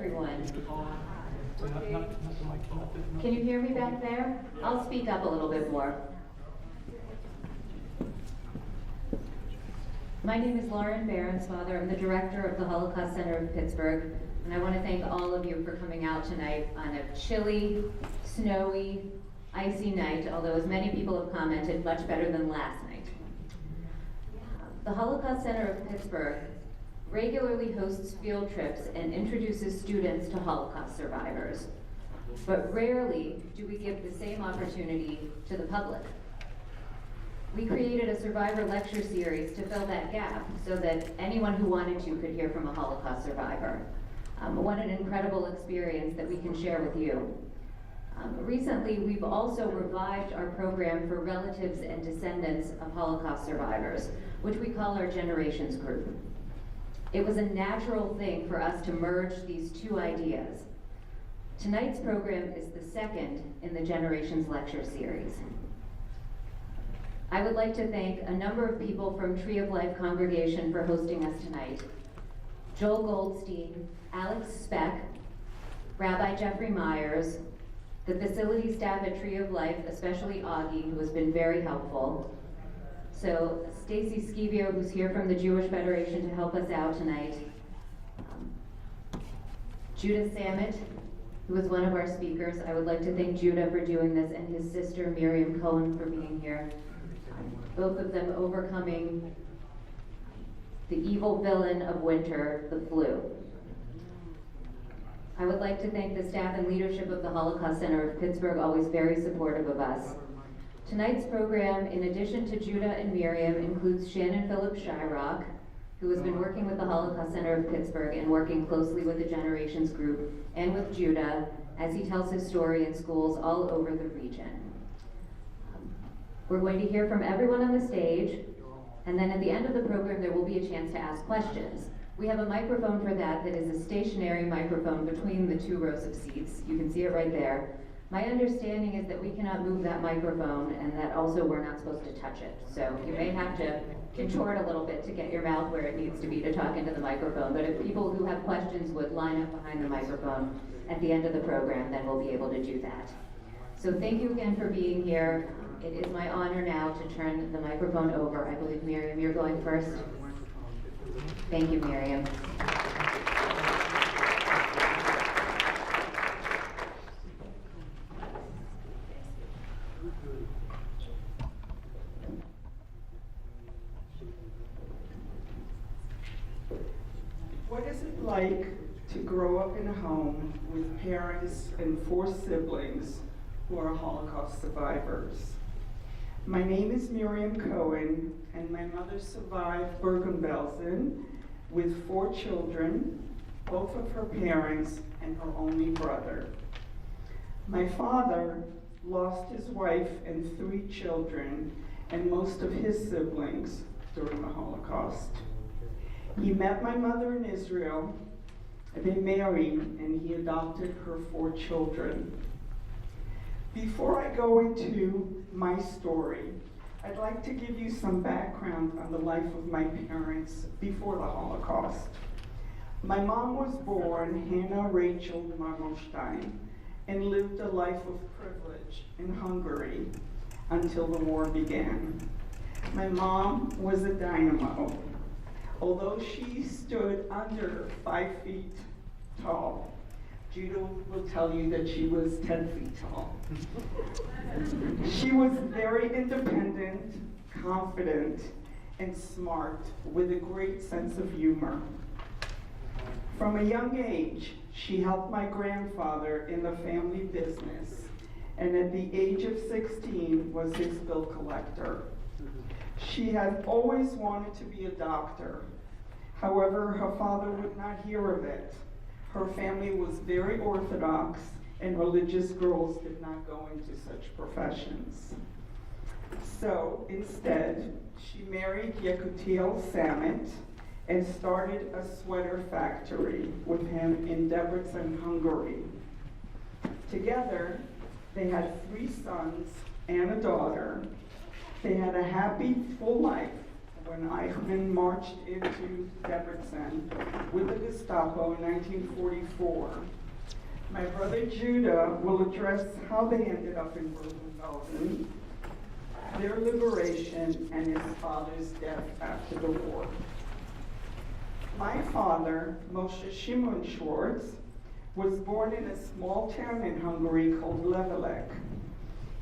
everyone. Can you hear me back there? I'll speak up a little bit more. My name is Lauren Behrensfather. I'm the director of the Holocaust Center of Pittsburgh, and I want to thank all of you for coming out tonight on a chilly, snowy, icy night, although as many people have commented, much better than last night. The Holocaust Center of Pittsburgh regularly hosts field trips and introduces students to Holocaust survivors, but rarely do we give the same opportunity to the public. We created a survivor lecture series to fill that gap so that anyone who wanted to could hear from a Holocaust survivor. What an incredible experience that we can share with you. Recently, we've also revived our program for relatives and descendants of Holocaust survivors, which we call our Generations Group. It was a natural thing for us to merge these two ideas. Tonight's program is the second in the Generations Lecture Series. I would like to thank a number of people from Tree of Life congregation for hosting us tonight. Joel Goldstein, Alex Speck, Rabbi Jeffrey Myers, the facility staff at Tree of Life, especially Augie, who has been very helpful. So Stacy Scivio, who's here from the Jewish Federation to help us out tonight. Judah Samet, who is one of our speakers. I would like to thank Judah for doing this, and his sister Miriam Cohen for being here. Both of them overcoming the evil villain of winter, the flu. I would like to thank the staff and leadership of the Holocaust Center of Pittsburgh, always very supportive of us. Tonight's program, in addition to Judah and Miriam, includes Shannon Phillips-Shyrock, who has been working with the Holocaust Center of Pittsburgh and working closely with the Generations Group and with Judah as he tells his story in schools all over the region. We're going to hear from everyone on the stage, and then at the end of the program there will be a chance to ask questions. We have a microphone for that is a stationary microphone between the two rows of seats. You can see it right there. My understanding is that we cannot move that microphone, and that also we're not supposed to touch it. So you may have to contort a little bit to get your mouth where it needs to be to talk into the microphone. But if people who have questions would line up behind the microphone at the end of the program, then we'll be able to do that. So thank you again for being here. It is my honor now to turn the microphone over. I believe, Miriam, you're going first. Thank you, Miriam. What is it like to grow up in a home with parents and 4 siblings who are Holocaust survivors? My name is Miriam Cohen, and my mother survived Bergen-Belsen with 4 children, both of her parents and her only brother. My father lost his wife and 3 children and most of his siblings during the Holocaust. He met my mother in Israel, they married, and he adopted her 4 children. Before I go into my story, I'd like to give you some background on the life of my parents before the Holocaust. My mom was born Hannah Rachel Marmolstein and lived a life of privilege in Hungary until the war began. My mom was a dynamo. Although she stood under 5 feet tall, Judah will tell you that she was 10 feet tall. She was very independent, confident, and smart, with a great sense of humor. From a young age, she helped my grandfather in the family business, and at the age of 16 was his bill collector. She had always wanted to be a doctor. However, her father would not hear of it. Her family was very orthodox, and religious girls did not go into such professions. So instead, she married Yekutiel Samet and started a sweater factory with him in Debrecen, Hungary. Together, they had 3 sons and a daughter. They had a happy, full life when Eichmann marched into Debrecen with the Gestapo in 1944. My brother Judah will address how they ended up in Bergen-Belsen, their liberation, and his father's death after the war. My father, Moshe Shimon Schwartz, was born in a small town in Hungary called Levelek.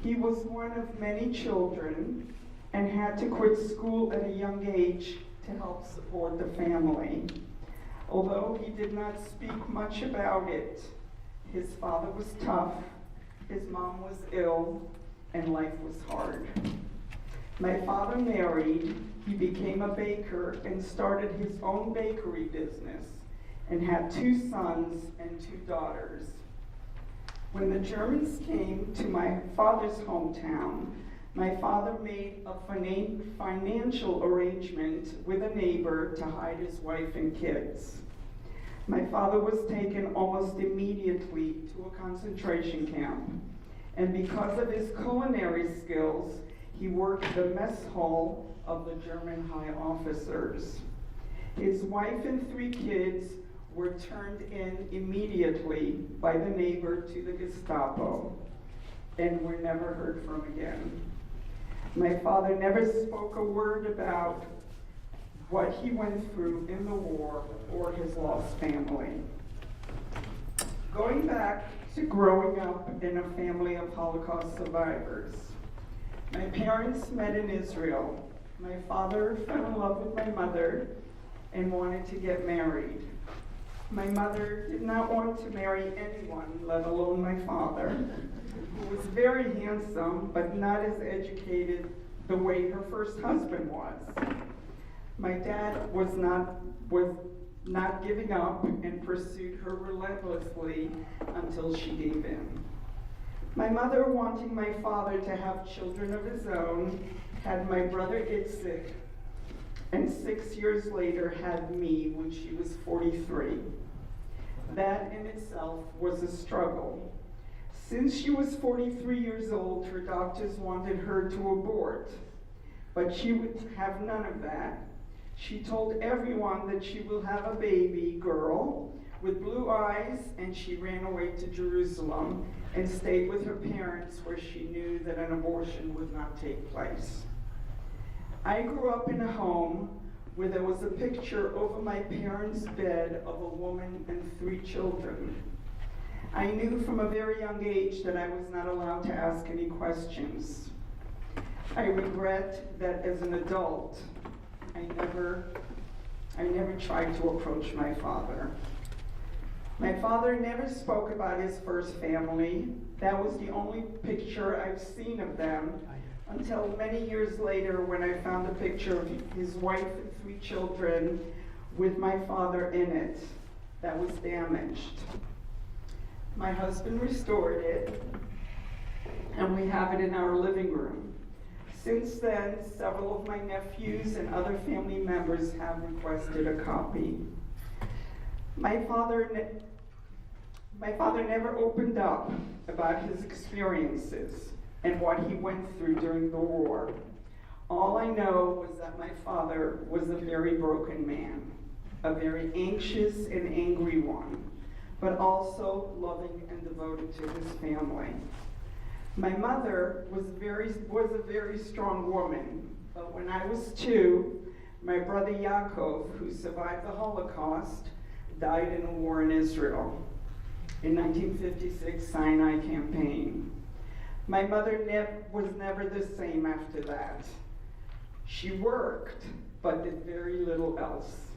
He was one of many children and had to quit school at a young age to help support the family. Although he did not speak much about it, his father was tough, his mom was ill, and life was hard. My father married, he became a baker and started his own bakery business and had 2 sons and 2 daughters. When the Germans came to my father's hometown, my father made a financial arrangement with a neighbor to hide his wife and kids. My father was taken almost immediately to a concentration camp, and because of his culinary skills, he worked the mess hall of the German high officers. His wife and 3 kids were turned in immediately by the neighbor to the Gestapo and were never heard from again. My father never spoke a word about what he went through in the war or his lost family. Going back to growing up in a family of Holocaust survivors, my parents met in Israel. My father fell in love with my mother and wanted to get married. My mother did not want to marry anyone, let alone my father, who was very handsome but not as educated the way her first husband was. My dad was not giving up and pursued her relentlessly until she gave in. My mother, wanting my father to have children of his own, had my brother Itzik, and 6 years later had me when she was 43. That in itself was a struggle. Since she was 43 years old, her doctors wanted her to abort, but she would have none of that. She told everyone that she will have a baby girl with blue eyes, and she ran away to Jerusalem and stayed with her parents where she knew that an abortion would not take place. I grew up in a home where there was a picture over my parents' bed of a woman and 3 children. I knew from a very young age that I was not allowed to ask any questions. I regret that as an adult, I never tried to approach my father. My father never spoke about his first family. That was the only picture I've seen of them until many years later when I found a picture of his wife and 3 children with my father in it that was damaged. My husband restored it, and we have it in our living room. Since then, several of my nephews and other family members have requested a copy. My father never opened up about his experiences and what he went through during the war. All I know was that my father was a very broken man, a very anxious and angry one, but also loving and devoted to his family. My mother was a very strong woman, but when I was 2, my brother Yaakov, who survived the Holocaust, died in a war in Israel in 1956 Sinai campaign. My mother was never the same after that. She worked, but did very little else.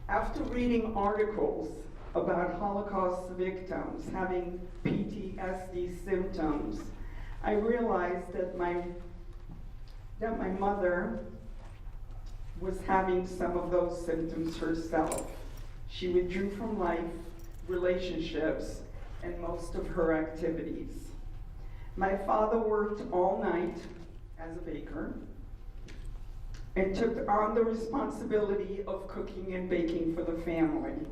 After reading articles about Holocaust victims having PTSD symptoms, I realized that my mother was having some of those symptoms herself. She withdrew from life, relationships, and most of her activities. My father worked all night as a baker and took on the responsibility of cooking and baking for the family.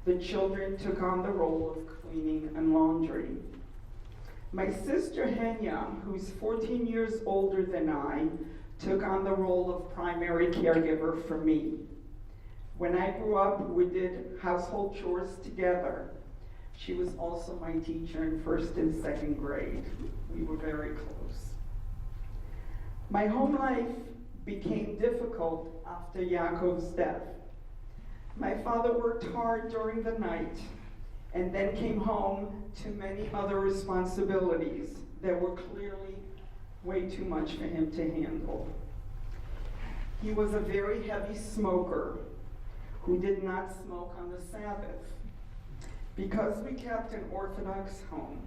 The children took on the role of cleaning and laundry. My sister Henya, who's 14 years older than I, took on the role of primary caregiver for me. When I grew up, we did household chores together. She was also my teacher in 1st and 2nd grade. We were very close. My home life became difficult after Yaakov's death. My father worked hard during the night and then came home to many other responsibilities that were clearly way too much for him to handle. He was a very heavy smoker who did not smoke on the Sabbath. Because we kept an Orthodox home,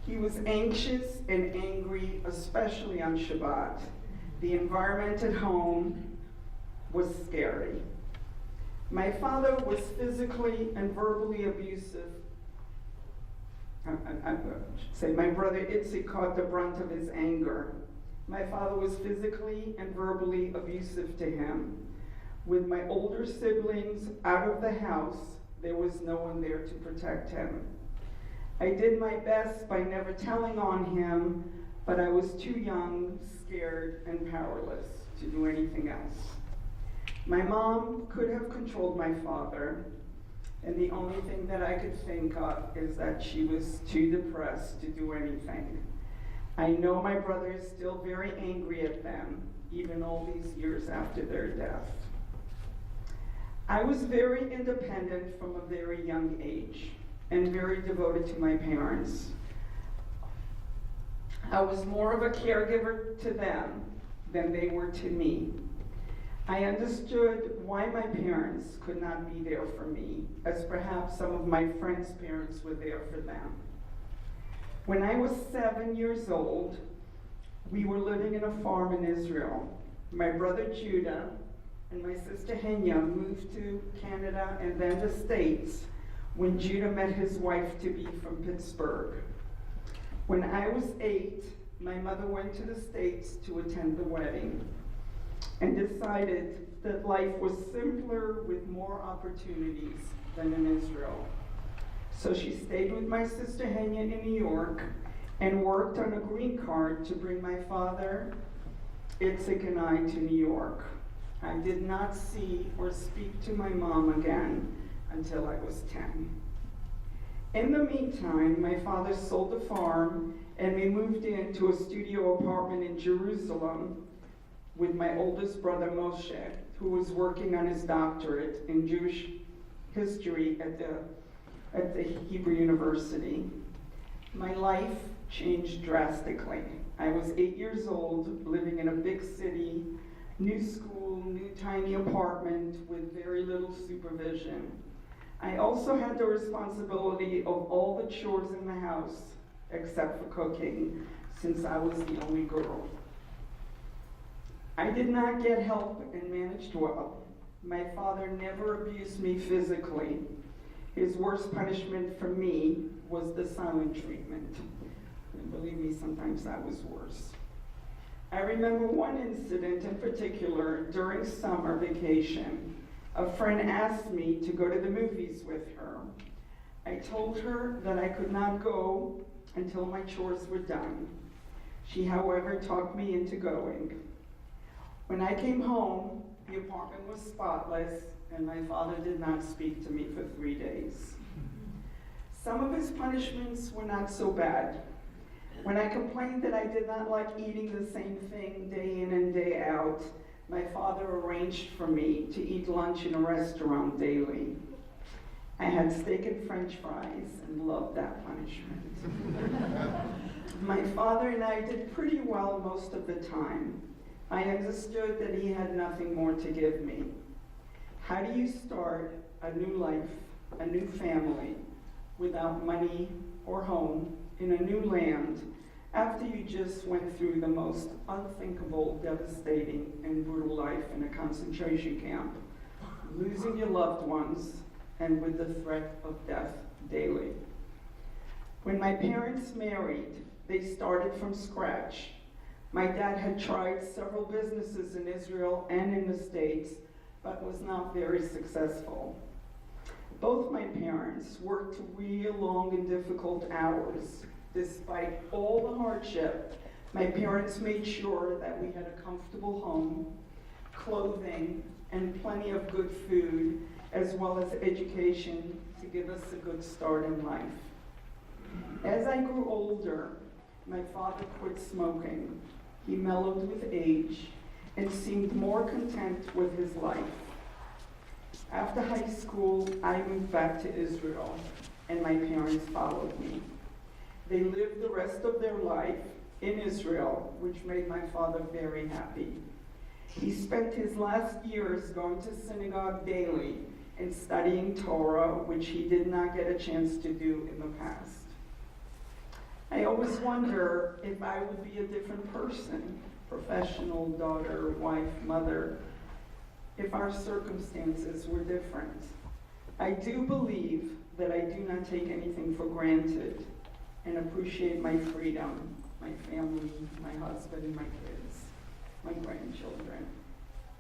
he was anxious and angry, especially on Shabbat. The environment at home was scary. My father was physically and verbally abusive. I should say my brother Itzik caught the brunt of his anger. My father was physically and verbally abusive to him. With my older siblings out of the house, there was no one there to protect him. I did my best by never telling on him, but I was too young, scared, and powerless to do anything else. My mom could have controlled my father, and the only thing that I could think of is that she was too depressed to do anything. I know my brother is still very angry at them, even all these years after their death. I was very independent from a very young age and very devoted to my parents. I was more of a caregiver to them than they were to me. I understood why my parents could not be there for me, as perhaps some of my friends' parents were there for them. When I was 7 years old, we were living in a farm in Israel. My brother Judah and my sister Henya moved to Canada and then the States when Judah met his wife-to-be from Pittsburgh. When I was 8, my mother went to the States to attend the wedding and decided that life was simpler with more opportunities than in Israel. So she stayed with my sister Henya in New York and worked on a green card to bring my father, Itzik, and I to New York. I did not see or speak to my mom again until I was 10. In the meantime, my father sold the farm and we moved into a studio apartment in Jerusalem with my oldest brother Moshe, who was working on his doctorate in Jewish history at the Hebrew University. My life changed drastically. I was 8 years old, living in a big city, new school, new tiny apartment with very little supervision. I also had the responsibility of all the chores in the house, except for cooking, since I was the only girl. I did not get help and managed well. My father never abused me physically. His worst punishment for me was the silent treatment. And believe me, sometimes that was worse. I remember one incident in particular during summer vacation. A friend asked me to go to the movies with her. I told her that I could not go until my chores were done. She, however, talked me into going. When I came home, the apartment was spotless, and my father did not speak to me for 3 days. Some of his punishments were not so bad. When I complained that I did not like eating the same thing day in and day out, my father arranged for me to eat lunch in a restaurant daily. I had steak and French fries and loved that punishment. My father and I did pretty well most of the time. I understood that he had nothing more to give me. How do you start a new life, a new family, without money or home, in a new land, after you just went through the most unthinkable, devastating, and brutal life in a concentration camp, losing your loved ones, and with the threat of death daily? When my parents married, they started from scratch. My dad had tried several businesses in Israel and in the States, but was not very successful. Both my parents worked real long and difficult hours, despite all the hardship My parents made sure that we had a comfortable home, clothing, and plenty of good food, as well as education to give us a good start in life. As I grew older, my father quit smoking. He mellowed with age and seemed more content with his life. After high school, I moved back to Israel, and my parents followed me. They lived the rest of their life in Israel, which made my father very happy. He spent his last years going to synagogue daily and studying Torah, which he did not get a chance to do in the past. I always wonder if I would be a different person, professional, daughter, wife, mother, if our circumstances were different. I do believe that I do not take anything for granted and appreciate my freedom, my family, my husband, my kids, my grandchildren,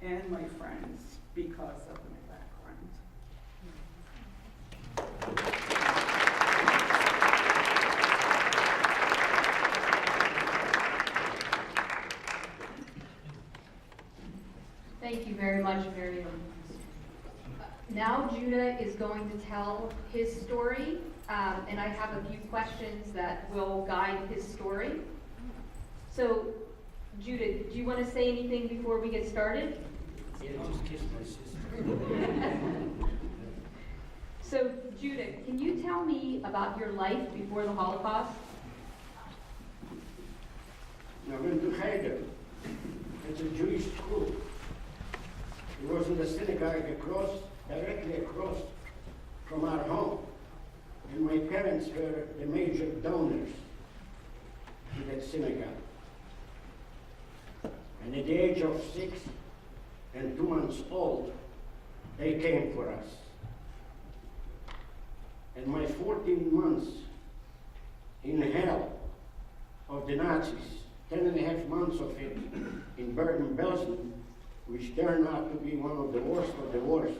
and my friends because of my background. Thank you very much, Miriam. Now Judah is going to tell his story, and I have a few questions that will guide his story. So, Judah, do you want to say anything before we get started? Yeah, just kiss my sister. So, Judah, can you tell me about your life before the Holocaust? I went to Haider. It's a Jewish school. It was in the synagogue directly across from our home. And my parents were the major donors to that synagogue. And at the age of 6 and 2 months old, they came for us. And my 14 months in hell of the Nazis, 10 and a half months of it in Bergen-Belsen, which turned out to be one of the worst of the worst.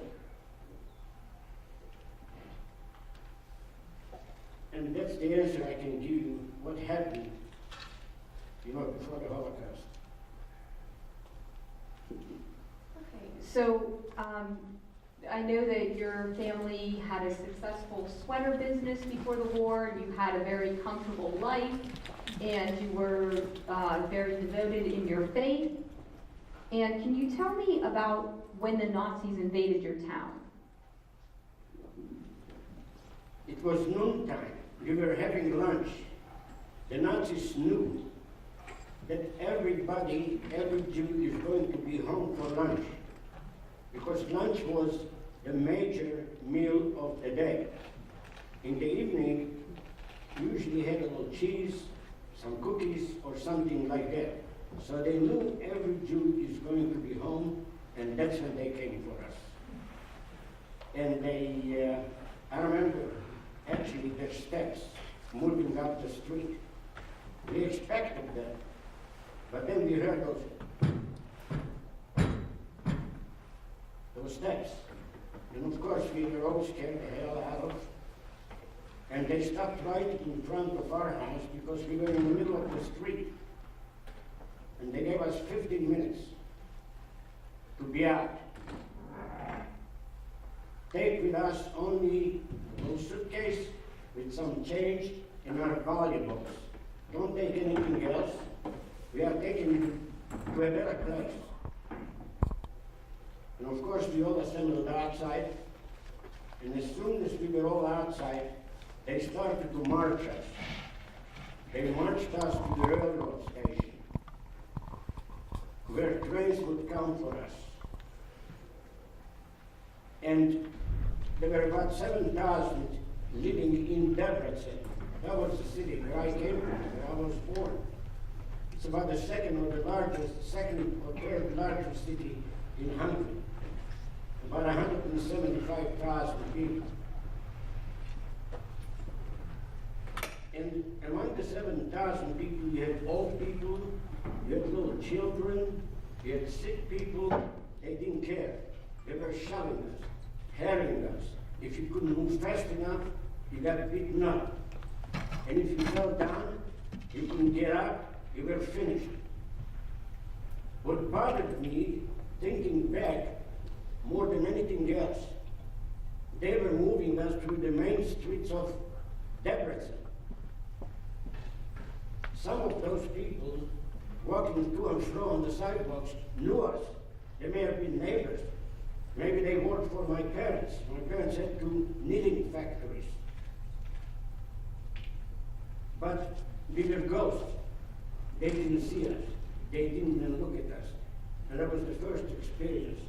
And that's the answer I can give you, what happened, before the Holocaust. Okay, so I know that your family had a successful sweater business before the war, you had a very comfortable life, and you were very devoted in your faith. And can you tell me about when the Nazis invaded your town? It was noontime. We were having lunch. The Nazis knew that every Jew is going to be home for lunch, because lunch was the major meal of the day. In the evening, we usually had a little cheese, some cookies, or something like that. So they knew every Jew is going to be home, and that's when they came for us. And they, I remember actually their steps moving up the street. We expected that, but then we heard those steps. And of course we were all scared the hell out of. And they stopped right in front of our house because we were in the middle of the street. And they gave us 15 minutes to be out. Take with us only a little suitcase with some change and our valuables. Don't take anything else. We are taking you to a better place. And of course we all assembled outside. And as soon as we were all outside, they started to march us. They marched us to the railroad station, where trains would come for us. And there were about 7,000 living in Debrecen. That was the city where I came from, where I was born. It's about the second or third largest city in Hungary. About 175,000 people. And among the 7,000 people, you had old people, you had little children, you had sick people. They didn't care. They were shoving us, harrying us. If you couldn't move fast enough, you got beaten up. And if you fell down, you couldn't get up, We were finished. What bothered me, thinking back, more than anything else, they were moving us through the main streets of Debrecen. Some of those people walking to and fro on the sidewalks knew us. They may have been neighbors. Maybe they worked for my parents. My parents had two knitting factories. But we were ghosts. They didn't see us. They didn't even look at us. And that was the first experience.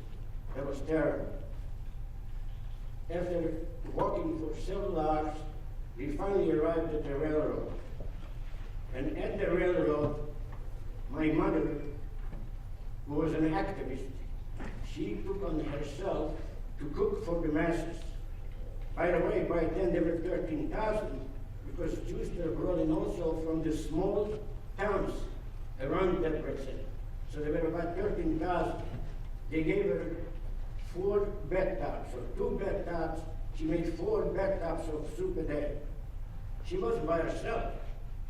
That was terrible. After walking for several hours, we finally arrived at the railroad. And at the railroad, my mother, who was an activist, she took on herself to cook for the masses. By the way, by then there were 13,000, because Jews were brought in also from the small towns around Debrecen. So there were about 13,000. They gave her 4 bedtops, or 2 bedtops. She made 4 bedtops of soup a day. She wasn't by herself.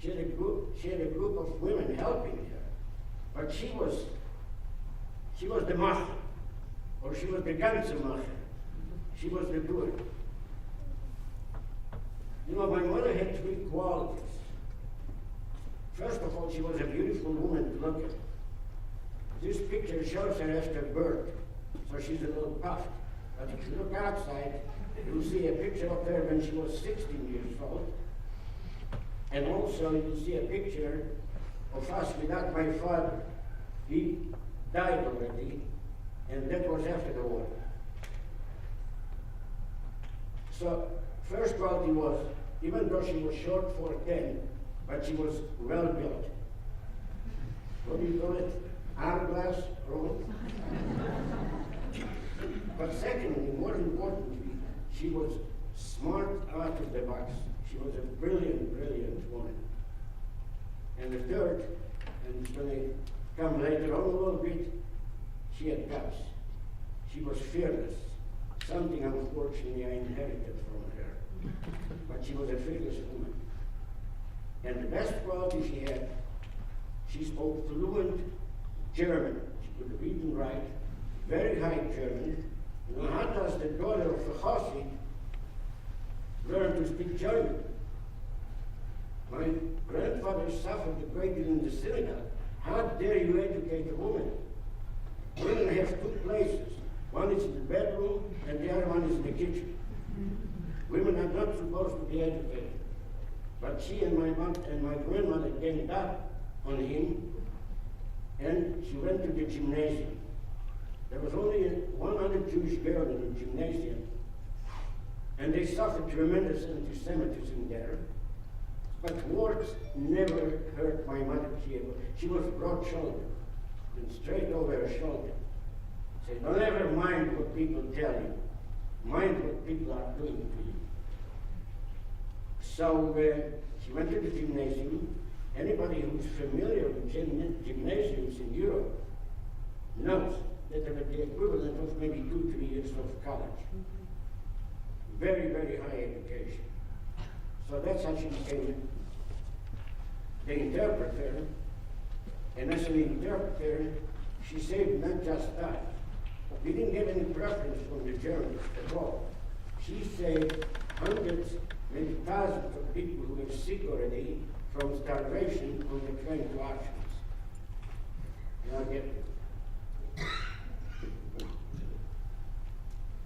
She had a group of women helping her. But she was the master, or she was the ganze master. She was the doer. You know, my mother had 3 qualities. First of all, she was a beautiful woman to look at. This picture shows her after birth, so she's a little puffed. But if you look outside, you'll see a picture of her when she was 16 years old. And also you'll see a picture of us without my father. He died already, and that was after the war. So, first quality was, even though she was short for 10, but she was well built. What do you call it? Hourglass road? But secondly, more importantly, she was smart out of the box. She was a brilliant, brilliant woman. And the third, and it's going to come later on a little bit, she had guts. She was fearless. Something, unfortunately, I inherited from her. But she was a fearless woman. And the best quality she had, she spoke fluent German. She could read and write, very high German. You know, how does the daughter of a Chassid learn to speak German? My grandfather suffered a great deal in the synagogue. How dare you educate a woman? Women have 2 places. One is in the bedroom, and the other one is in the kitchen. Women are not supposed to be educated. But she and my mom and my grandmother ganged up on him, and she went to the gymnasium. There was only 100 Jewish girls in the gymnasium, and they suffered tremendous anti-Semitism there. But words never hurt my mother. She was broad-shouldered, and straight over her shoulder. Say, don't ever mind what people tell you. Mind what people are doing to you. So she went to the gymnasium. Anybody who's familiar with gymnasiums in Europe knows that they were the equivalent of maybe 2-3 years of college. Very, very high education. So that's how she became the interpreter. And as an interpreter, she saved not just us. We didn't get any preference from the Germans at all. She saved hundreds, maybe thousands of people who were sick already from starvation on the train to Auschwitz. And I'll get it.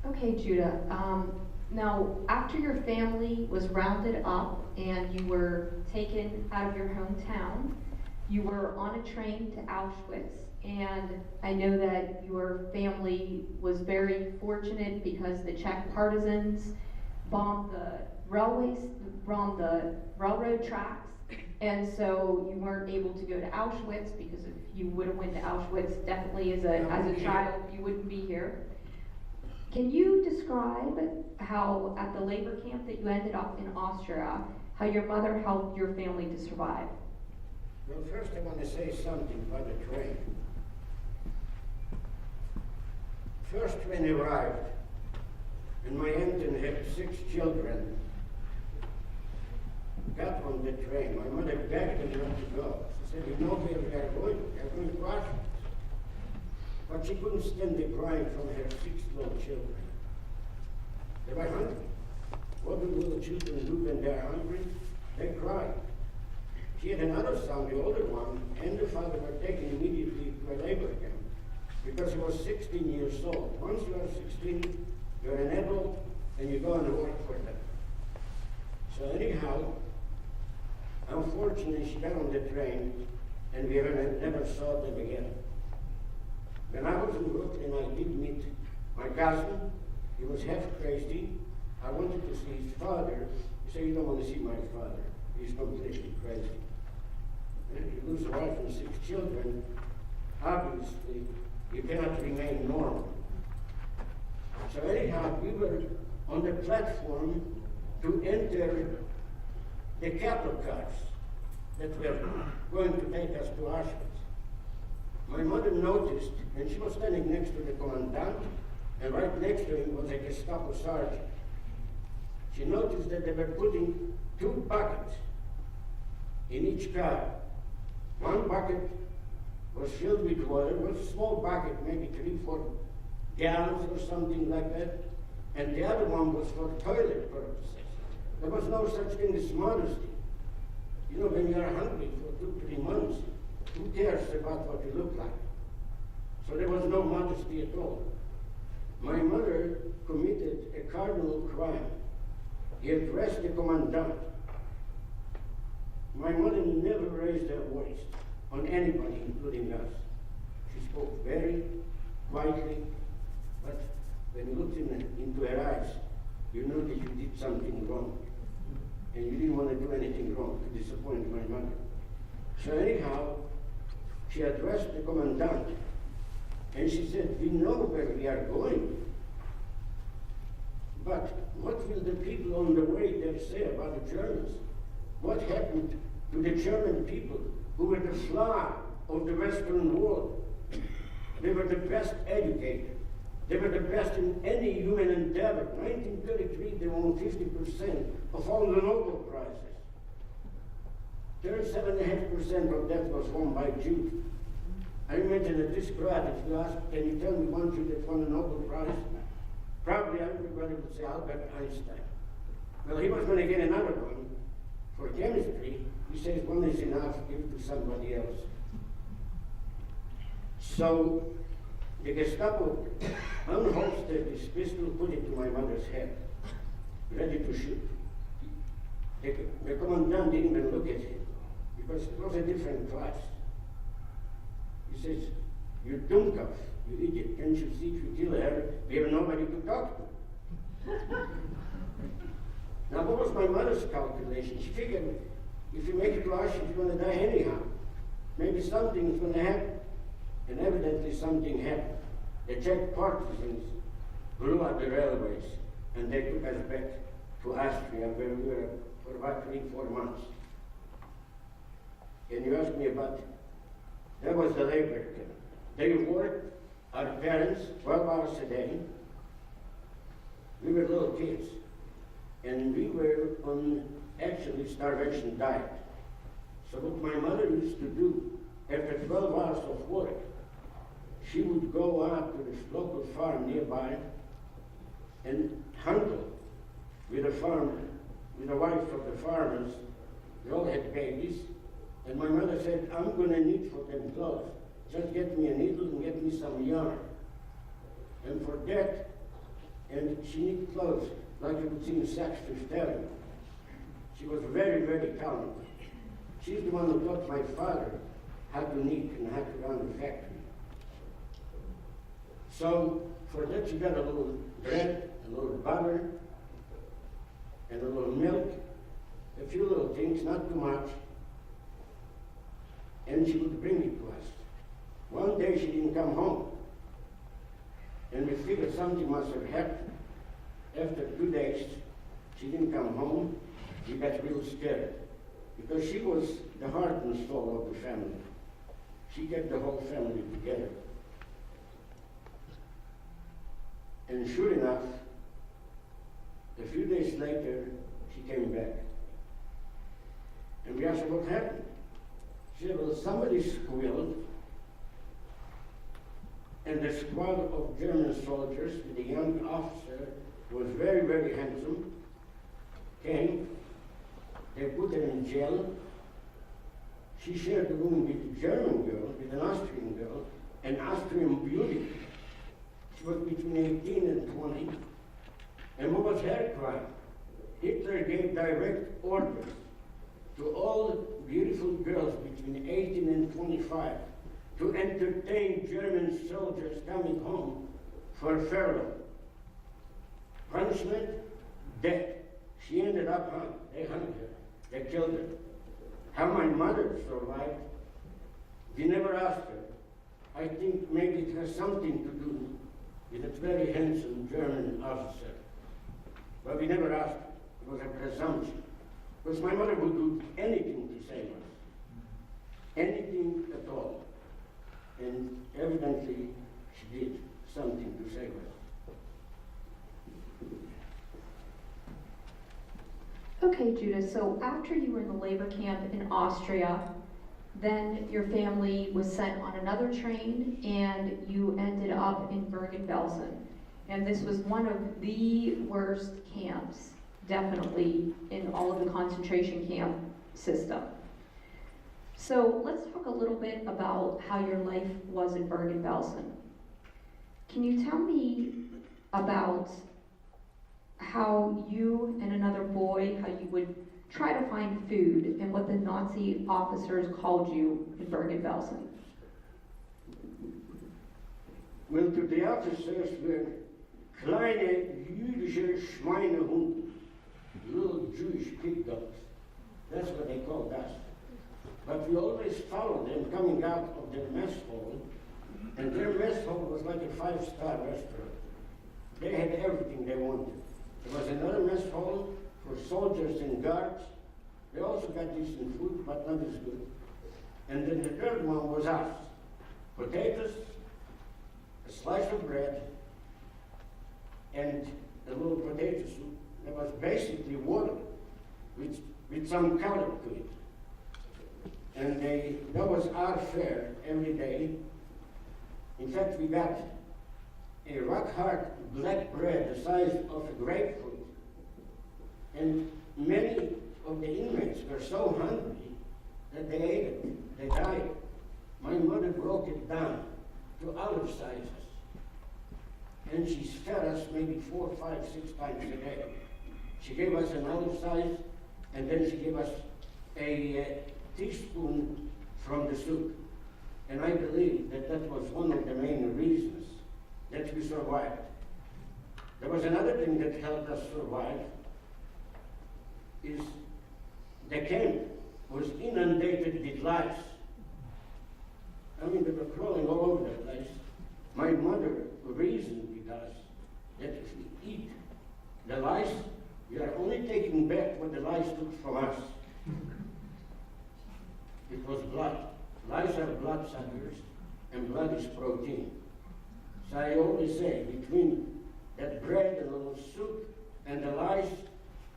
Okay, Judah. Now, after your family was rounded up and you were taken out of your hometown, you were on a train to Auschwitz. And I know that your family was very fortunate because the Czech partisans bombed the railroad tracks. And so you weren't able to go to Auschwitz, because if you would have went to Auschwitz, definitely as a child, you wouldn't be here. Can you describe how, at the labor camp that you ended up in Austria, how your mother helped your family to survive? Well, first I want to say something about the train. First train arrived, and my aunt had 6 children. got on the train, my mother begged him not to go. She said, you know where we are going to Auschwitz. But she couldn't stand the crying from her 6 little children. They were hungry. What do little children do when they're hungry? They cry. She had another son, the older one, and the father were taken immediately to a labor camp because he was 16 years old. Once you are 16, you're an adult and you go and work for them. So anyhow, unfortunately, she got on the train and we never saw them again. When I was in Brooklyn, I did meet my cousin. He was half crazy. I wanted to see his father. He said, you don't want to see my father. He's completely crazy. And if you lose a wife and 6 children, obviously, you cannot remain normal. So anyhow, we were on the platform to enter the cattle cars that were going to take us to Auschwitz. My mother noticed, and she was standing next to the commandant, and right next to him was a Gestapo sergeant. She noticed that they were putting 2 buckets in each car. One bucket was filled with water, it was a small bucket, maybe 3-4 gallons or something like that, and the other one was for toilet purposes. There was no such thing as modesty. You know, when you are hungry for 2-3 months, who cares about what you look like? So there was no modesty at all. My mother committed a cardinal crime. He addressed the commandant. My mother never raised her voice on anybody, including us. She spoke very quietly, but when you looked into her eyes, you knew that you did something wrong. And you didn't want to do anything wrong to disappoint my mother. So anyhow, she addressed the commandant, and she said, we know where we are going, but what will the people on the way there say about the Germans? What happened to the German people who were the flower of the Western world? They were the best educated. They were the best in any human endeavor. 1933, they won 50% of all the Nobel Prizes. 37.5% of that was won by Jews. I imagine that this crowd, if you ask, can you tell me one Jew that won a Nobel Prize? Probably everybody would say Albert Einstein. Well, he was going to get another one for chemistry. He says one is enough, give it to somebody else. So the Gestapo unholstered this pistol, put it to my mother's head, ready to shoot. The commandant didn't even look at him, because it was a different class. He says, you dumkopf, you idiot, can't you see if you kill her, we have nobody to talk to. Now what was my mother's calculation? She figured, if you make it to Auschwitz, you're going to die anyhow. Maybe something is going to happen. And evidently something happened. The Czech partisans blew up the railways, and they took us back to Austria, where we were for about 3-4 months. And you asked me about, that was the labor camp. They worked, our parents, 12 hours a day. We were little kids, and we were on actually starvation diet. So what my mother used to do, after 12 hours of work, she would go out to this local farm nearby and huntle with a farmer, with the wife of the farmers. They all had babies. And my mother said, I'm going to need for them clothes. Just get me a needle and get me some yarn. And for that, and she knit clothes like you would see in Saks Fifth Avenue. She was very, very talented. She's the one who taught my father how to knit and how to run the factory. So for that, she got a little bread, a little butter, and a little milk, a few little things, not too much, and she would bring it to us. One day she didn't come home, and we figured something must have happened. After 2 days, she didn't come home. We got real scared, because she was the heart and soul of the family. She kept the whole family together. And sure enough, a few days later, she came back. And we asked her what happened. She said, well, somebody squealed, and the squad of German soldiers with a young officer who was very, very handsome came. They put her in jail. She shared the room with a German girl, with an Austrian girl, an Austrian beauty. She was between 18 and 20. And what was her crime? Hitler gave direct orders to all beautiful girls between 18 and 25 to entertain German soldiers coming home for furlough. Punishment, death. She ended up hung. They hung her. They killed her. How my mother survived, we never asked her. I think maybe it has something to do with a very handsome German officer. But we never asked her. It was a presumption. Because my mother would do anything to save us. Anything at all. And evidently, she did something to save us. Okay, Judah, so after you were in the labor camp in Austria, then your family was sent on another train and you ended up in Bergen-Belsen. And this was one of the worst camps, definitely, in all of the concentration camp system. So let's talk a little bit about how your life was in Bergen-Belsen. Can you tell me about how you and another boy, how you would try to find food and what the Nazi officers called you in Bergen-Belsen? Well, to the officers were kleine jüdische Schweinehunden, little Jewish pig dogs. That's what they called us. But we always followed them coming out of their mess hall, and their mess hall was like a five-star restaurant. They had everything they wanted. There was another mess hall for soldiers and guards. They also got decent food, but not as good. And then the third one was us. Potatoes, a slice of bread, and a little potato soup that was basically water with some color to it. And that was our fare every day. In fact, we got a rock-hard black bread the size of a grapefruit. And many of the inmates were so hungry that they ate it. They died. My mother broke it down to olive sizes. And she fed us maybe 4, 5, 6 times a day. She gave us an olive size, and then she gave us a teaspoon from the soup. And I believe that that was one of the main reasons that we survived. There was another thing that helped us survive, is the camp was inundated with lice. I mean, they were crawling all over the place. My mother reasoned with us that if we eat the lice, we are only taking back what the lice took from us. It was blood. Lice are blood suckers, and blood is protein. So I always say, between that bread and a little soup and the lice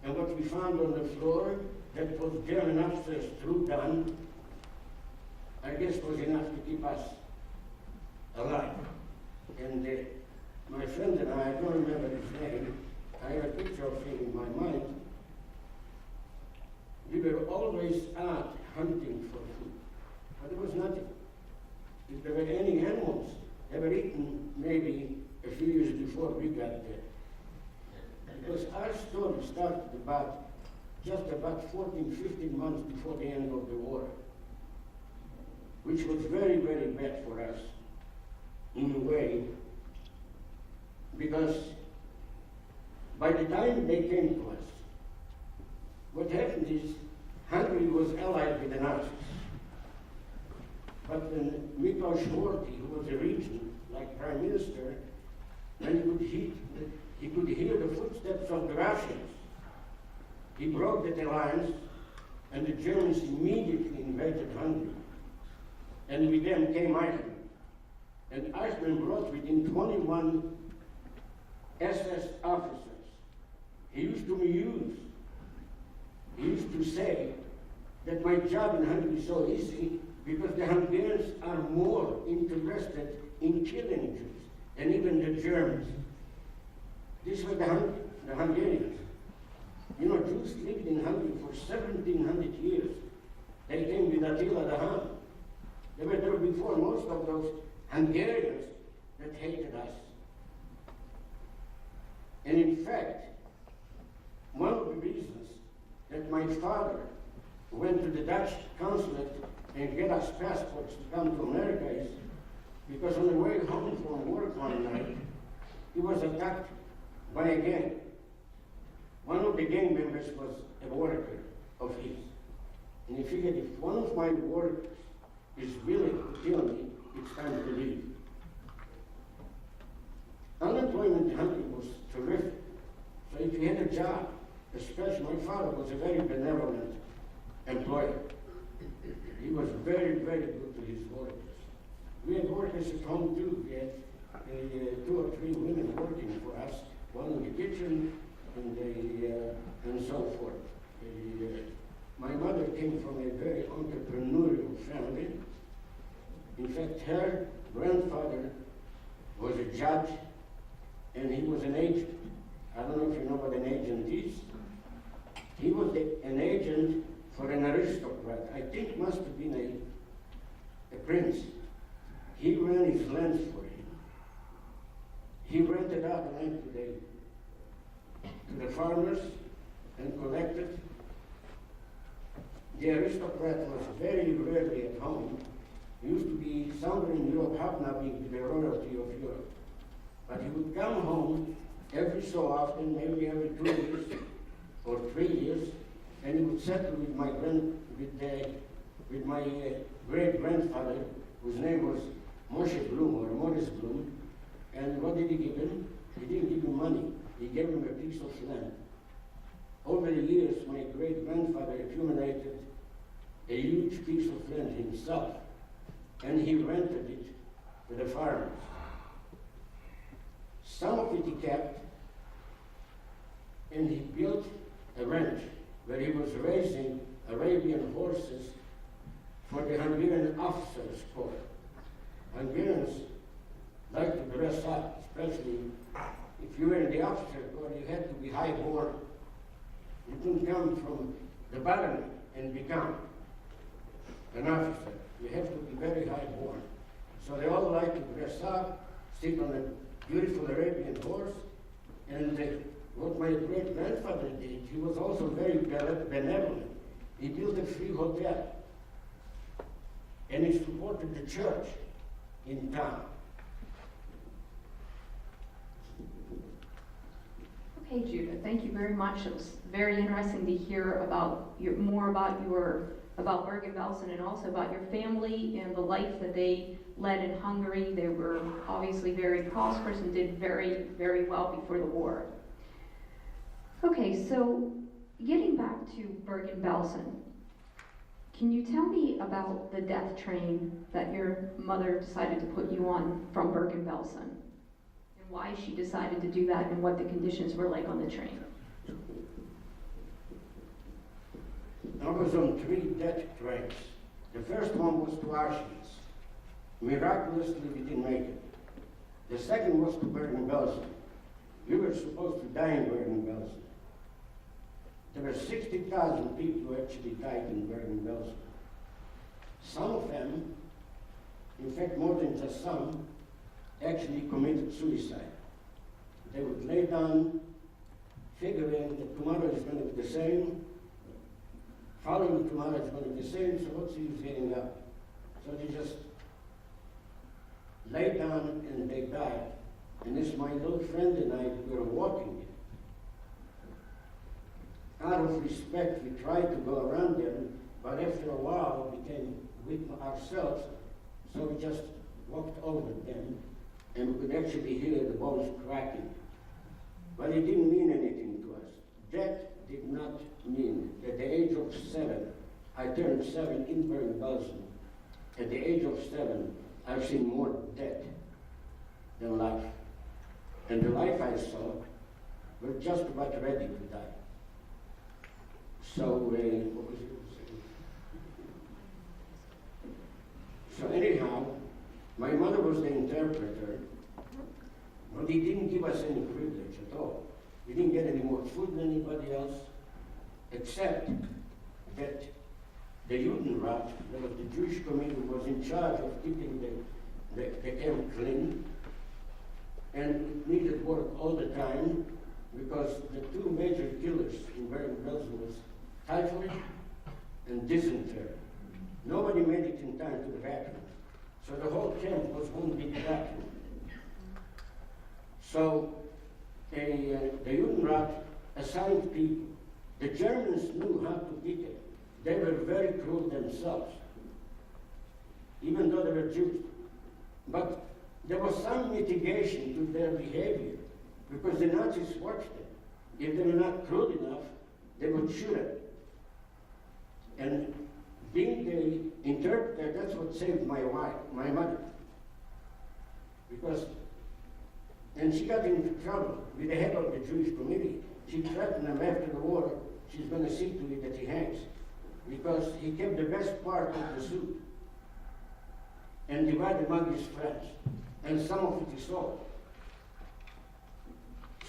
and what we found on the floor, that was German officers threw down, I guess was enough to keep us alive. And my friend and I don't remember his name, I have a picture of him in my mind. We were always out hunting for food, but there was nothing. If there were any animals, they were eaten maybe a few years before we got there. Because our story started just about 14, 15 months before the end of the war, which was very, very bad for us in a way, because by the time they came to us, what happened is Hungary was allied with the Nazis. But when Phillips-Shyrock, who was a regent, like prime minister, when he could hear the footsteps of the Russians, he broke that alliance, and the Germans immediately invaded Hungary. And with them came Eichmann. And Eichmann brought with him 21 SS officers. He used to say that my job in Hungary so easy because the Hungarians are more interested in killing Jews than even the Germans. These were the Hungarians. You know, Jews lived in Hungary for 1,700 years. They came with Attila the Hun. They were there before most of those Hungarians that hated us. And in fact, one of the reasons that my father went to the Dutch consulate and get us passports to come to America is because on the way home from work one night, he was attacked by a gang. One of the gang members was a worker of his. And he figured if one of my workers is willing to kill me, it's time to leave. Unemployment in Hungary was terrific. So if you had a job, especially my father was a very benevolent employer. He was very, very good to his workers. We had workers at home too. We had 2 or 3 women working for us, one in the kitchen and so forth. My mother came from a very entrepreneurial family. In fact, her grandfather was a judge and he was an agent. I don't know if you know what an agent is. He was an agent for an aristocrat. I think must have been a prince. He ran his lands for him. He rented out land to the farmers and collected. The aristocrat was very rarely at home. He used to be somewhere in Europe hobnobbing with the royalty of Europe. But he would come home every so often, maybe every 2 years or 3 years, and he would settle with my great-grandfather, whose name was Moshe Bloom or Morris Bloom. And what did he give him? He didn't give him money. He gave him a piece of land. Over the years, my great-grandfather accumulated a huge piece of land himself, and he rented it to the farmers. Some of it he kept, and he built a ranch where he was raising Arabian horses for the Hungarian officers' corps. Hungarians like to dress up, especially if you were in the officer corps, you had to be high-born. You couldn't come from the bottom and become an officer. You have to be very high-born. So they all like to dress up, sit on a beautiful Arabian horse, and what my great-grandfather did, he was also very benevolent. He built a free hotel, and he supported the church in town. Okay, Judah, thank you very much. It was very interesting to hear about about Bergen-Belsen and also about your family and the life that they led in Hungary. They were obviously very prosperous and did very, very well before the war. Okay, so getting back to Bergen-Belsen, can you tell me about the death train that your mother decided to put you on from Bergen-Belsen? And why she decided to do that and what the conditions were like on the train? I was on 3 death trains. The first one was to Auschwitz. Miraculously, we didn't make it. The second was to Bergen-Belsen. We were supposed to die in Bergen-Belsen. There were 60,000 people who actually died in Bergen-Belsen. Some of them, in fact more than just some, actually committed suicide. They would lay down, figuring that tomorrow is going to be the same, following tomorrow is going to be the same, so what's the use getting up? So they just lay down and they died. And this my little friend and I, we were walking. Out of respect, we tried to go around them, but after a while we became with ourselves, so we just walked over them, and we could actually hear the bones cracking. But it didn't mean anything to us. That did not mean that at the age of 7, I turned 7 in Bergen-Belsen. At the age of 7, I've seen more death than life. And the life I saw, we're just about ready to die. So, what was it? was the interpreter, but he didn't give us any privilege at all. We didn't get any more food than anybody else, except that the Judenrat, that was the Jewish committee, was in charge of keeping the camp clean, and it needed work all the time because the two major killers in Bergen-Belsen was typhoid and dysentery. Nobody made it in time to the vacuum. So the whole camp was one big vacuum. So the Judenrat assigned people. The Germans knew how to pick it. They were very cruel themselves, even though they were Jews. But there was some mitigation to their behavior because the Nazis watched them. If they were not cruel enough, they would shoot them. And being the interpreter, that's what saved my wife, my mother. Because, and she got into trouble with the head of the Jewish committee. She threatened him after the war, she's going to see to it that he hangs. Because he kept the best part of the soup and divided among his friends. And some of it he sold.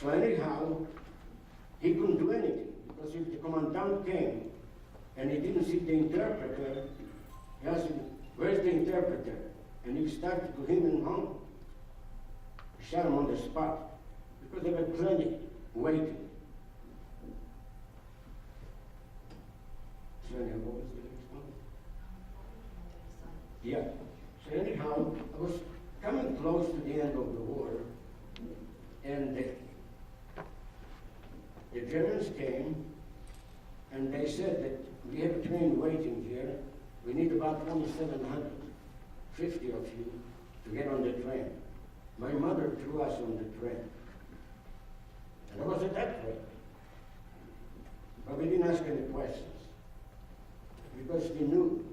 So anyhow, he couldn't do anything. Because if the commandant came and he didn't see the interpreter, he asked him, where's the interpreter? And he started to him and home. He shot him on the spot. Because there were plenty waiting. So anyhow, what was the next one? Yeah. So anyhow, I was coming close to the end of the war, and the Germans came, and they said that we have a train waiting here. We need about 2,750 of you to get on the train. My mother threw us on the train. And I was at that train. But we didn't ask any questions. Because we knew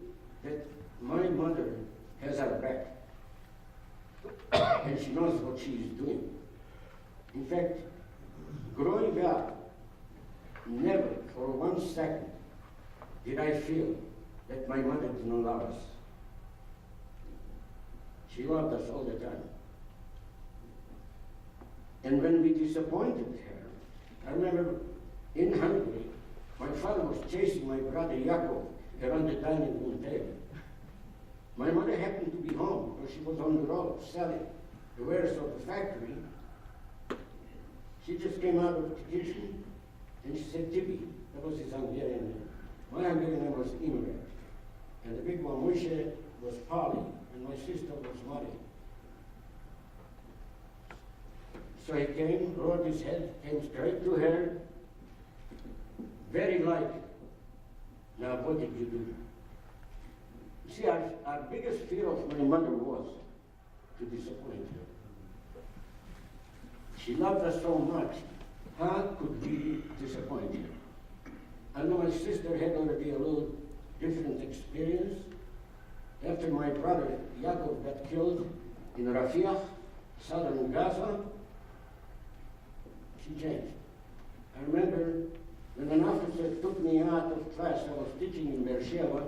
that my mother has our back. And she knows what she is doing. In fact, growing up, never for 1 second did I feel that my mother did not love us. She loved us all the time. And when we disappointed her, I remember in Hungary, my father was chasing my brother Jacob around the dining room table. My mother happened to be home because she was on the road selling the wares of the factory. She just came out of the kitchen and she said, Tibi, that was his Hungarian name. My Hungarian name was Imre. And the big one, Moshe, was Polly, and my sister was Mari. So he came, lowered his head, came straight to her, very light. Now, what did you do? You see, our biggest fear of my mother was to disappoint her. She loved us so much. How could we disappoint her? I know my sister had already a little different experience. After my brother Jacob got killed in Rafah, southern Gaza, she changed. I remember when an officer took me out of class, I was teaching in Beersheba,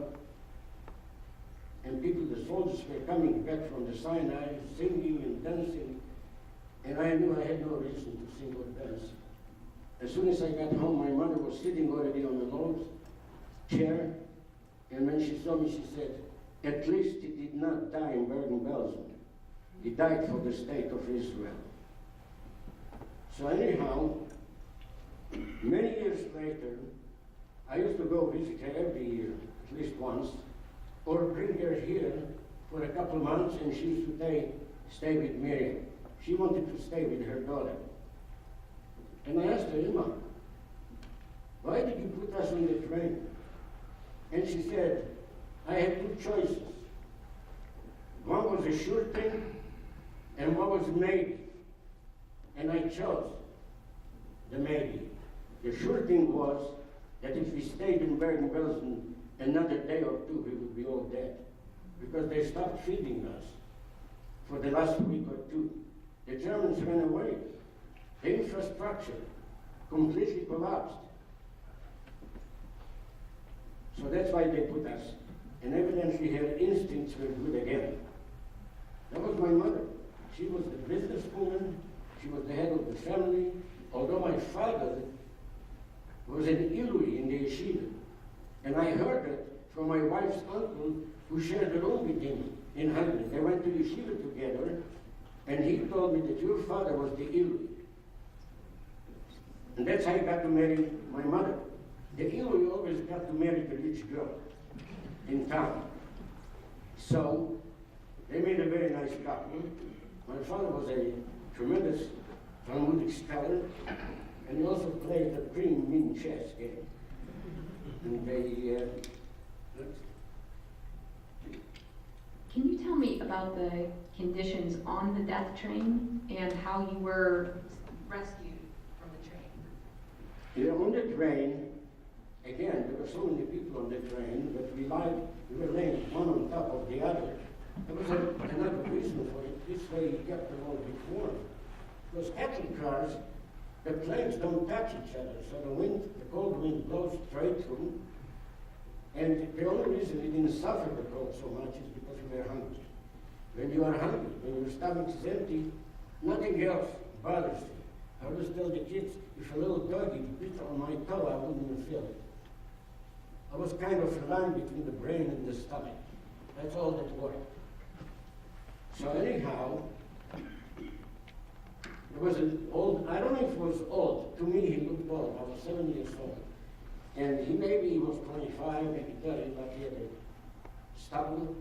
and people, the soldiers were coming back from the Sinai, singing and dancing, and I knew I had no reason to sing or dance. As soon as I got home, my mother was sitting already on the log chair, and when she saw me, she said, at least he did not die in Bergen-Belsen. He died for the state of Israel. So anyhow, many years later, I used to go visit her every year, at least once, or bring her here for a couple months, and she used to stay with Miriam. She wanted to stay with her daughter. And I asked her, Emma, why did you put us on the train? And she said, I had two choices. One was a sure thing, and one was maybe. And I chose the maybe. The sure thing was that if we stayed in Bergen-Belsen another day or two, we would be all dead. Because they stopped feeding us for the last week or two. The Germans ran away. The infrastructure completely collapsed. So that's why they put us. And evidently her instincts were good again. That was my mother. She was the businesswoman. She was the head of the family. Although my father was an Ilui in the yeshiva. And I heard it from my wife's uncle, who shared a room with him in Hungary. They went to yeshiva together, and he told me that your father was the Ilui. And that's how I got to marry my mother. The Ilui always got to marry the rich girl in town. So they made a very nice couple. My father was a tremendous Talmudic scholar, and he also played a pretty mean chess game. And they, Can you tell me about the conditions on the death train and how you were rescued from the train? on the train, again, there were so many people on the train that we were laying one on top of the other. There was another reason for it. This way you kept them all warm. Because cattle cars, the planes don't touch each other, so the cold wind blows straight through. And the only reason we didn't suffer the cold so much is because we were hungry. When you are hungry, when your stomach is empty, nothing else bothers you. I always tell the kids, if a little doggy bit on my toe, I wouldn't even feel it. I was kind of a line between the brain and the stomach. That's all that worked. So anyhow, there was an old, I don't know if he was old. To me, he looked old. I was 7 years old. And he was 25, maybe 30, like he had a stubble.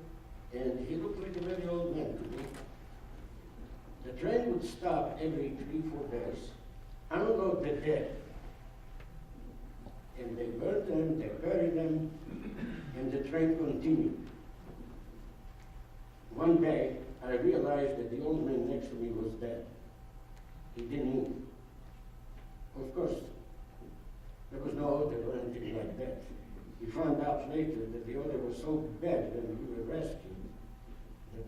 And he looked like a very old man to me. The train would stop every 3-4 days, unload the dead. And they burned them, they buried them, and the train continued. One day, I realized that the old man next to me was dead. He didn't move. Of course, there was no odor or anything like that. We found out later that the odor was so bad when we were rescued that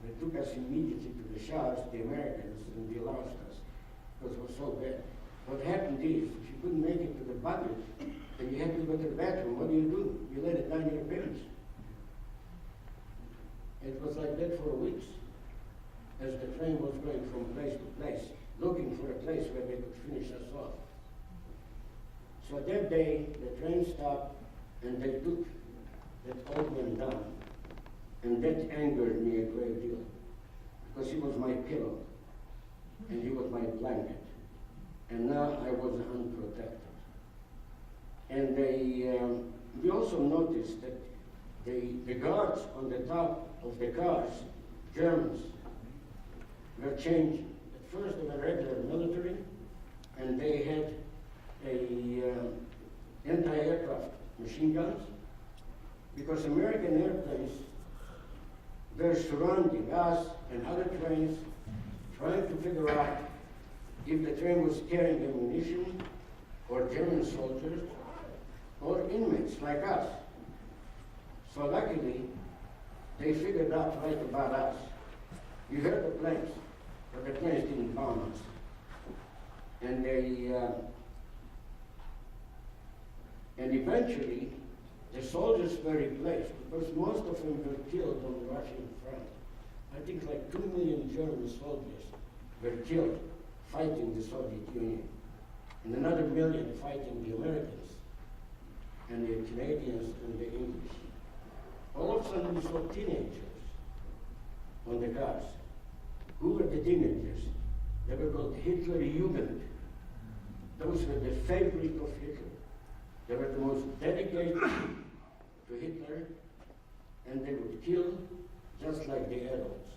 they took us immediately to the showers, the Americans, and they lost us because it was so bad. What happened is, if you couldn't make it to the bucket and you had to go to the bathroom, what do? You let it down your pants. It was like that for weeks, as the train was going from place to place, looking for a place where they could finish us off. So that day, the train stopped, and they took that old man down. And that angered me a great deal, because he was my pillow, and he was my blanket. And now I was unprotected. And we also noticed that the guards on the top of the cars, Germans, were changing. At first they were regular military, and they had anti-aircraft machine guns, because American airplanes were surrounding us and other trains, trying to figure out if the train was carrying ammunition or German soldiers or inmates like us. So luckily, they figured out right about us. We heard the planes, but the planes didn't bomb us. And and eventually, the soldiers were replaced, because most of them were killed on the Russian front. I think like 2 million German soldiers were killed fighting the Soviet Union, and another million fighting the Americans, and the Canadians, and the English. All of a sudden, we saw teenagers on the cars. Who were the teenagers? They were called Hitler Jugend. Those were the favorite of Hitler. They were the most dedicated to Hitler, and they would kill just like the adults.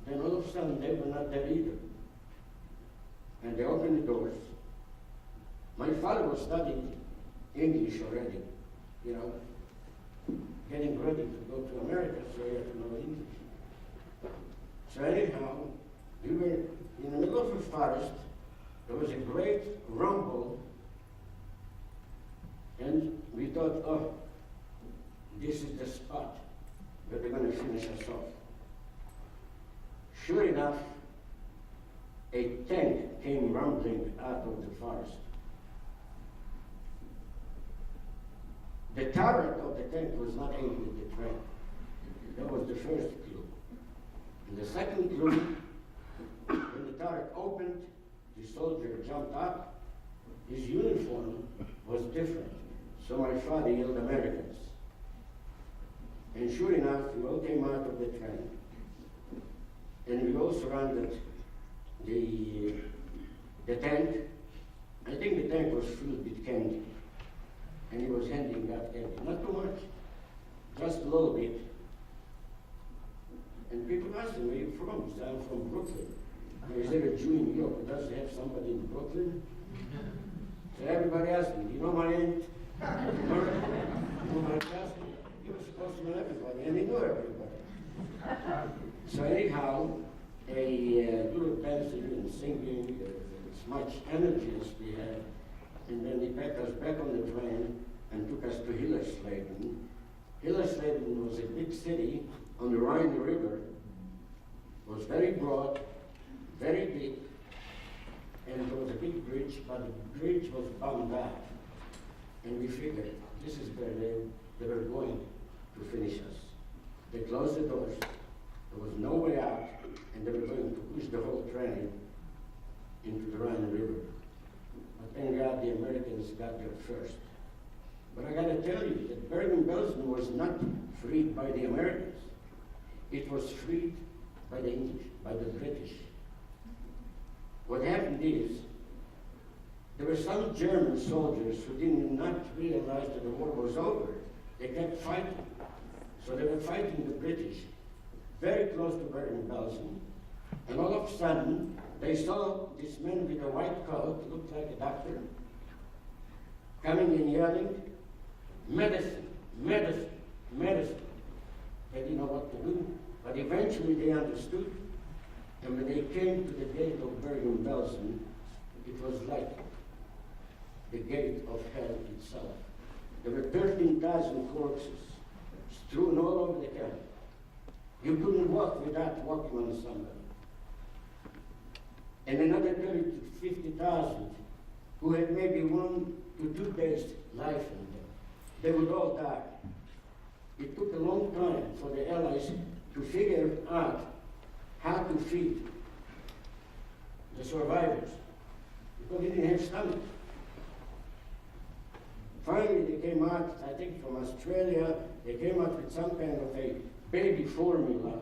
Then all of a sudden, they were not there either. And they opened the doors. My father was studying English already, you know, getting ready to go to America, so he had to know English. So anyhow, we were in the middle of a forest. There was a great rumble, and we thought, oh, this is the spot where they're going to finish us off. Sure enough, a tank came rumbling out of the forest. The turret of the tank was not aimed at the train. That was the first clue. And the second clue, when the turret opened, the soldier jumped up. His uniform was different. So my father yelled, "Americans." And sure enough, we all came out of the train. And we all surrounded the tank. I think the tank was filled with candy. And he was handing out candy. Not too much, just a little bit. And people asked him, "Where are you from?" He said, "I'm from Brooklyn." "Is there a Jew in New York who doesn't have somebody in Brooklyn?" So everybody asked me, "Do you know my aunt? You know my cousin?" He was supposed to know everybody, and he knew everybody. So anyhow, a little dancing and singing, as much energy as we had, and then they packed us back on the train and took us to Phillips-Shyrock. Phillips-Shyrock was a big city on the Rhine River. It was very broad, very big, and there was a big bridge, but the bridge was bombed out. And we figured this is where they were going to finish us. They closed the doors, there was no way out, and they were going to push the whole train into the Rhine River. But thank God the Americans got there first. But I gotta tell you that Bergen-Belsen was not freed by the Americans. It was freed by the English, by the British. What happened is, there were some German soldiers who did not realize that the war was over. They kept fighting. So they were fighting the British very close to Bergen-Belsen. And all of a sudden, they saw this man with a white coat, looked like a doctor, coming and yelling, "Medicine, medicine, medicine." They didn't know what to do, but eventually they understood. And when they came to the gate of Bergen-Belsen, it was like the gate of hell itself. There were 13,000 corpses strewn all over the camp. You couldn't walk without walking on somebody. And another 30 to 50,000 who had maybe 1 to 2 days life in them. They would all die. It took a long time for the Allies to figure out how to feed the survivors, because they didn't have stomach. Finally, they came out, I think from Australia, they came out with some kind of a baby formula,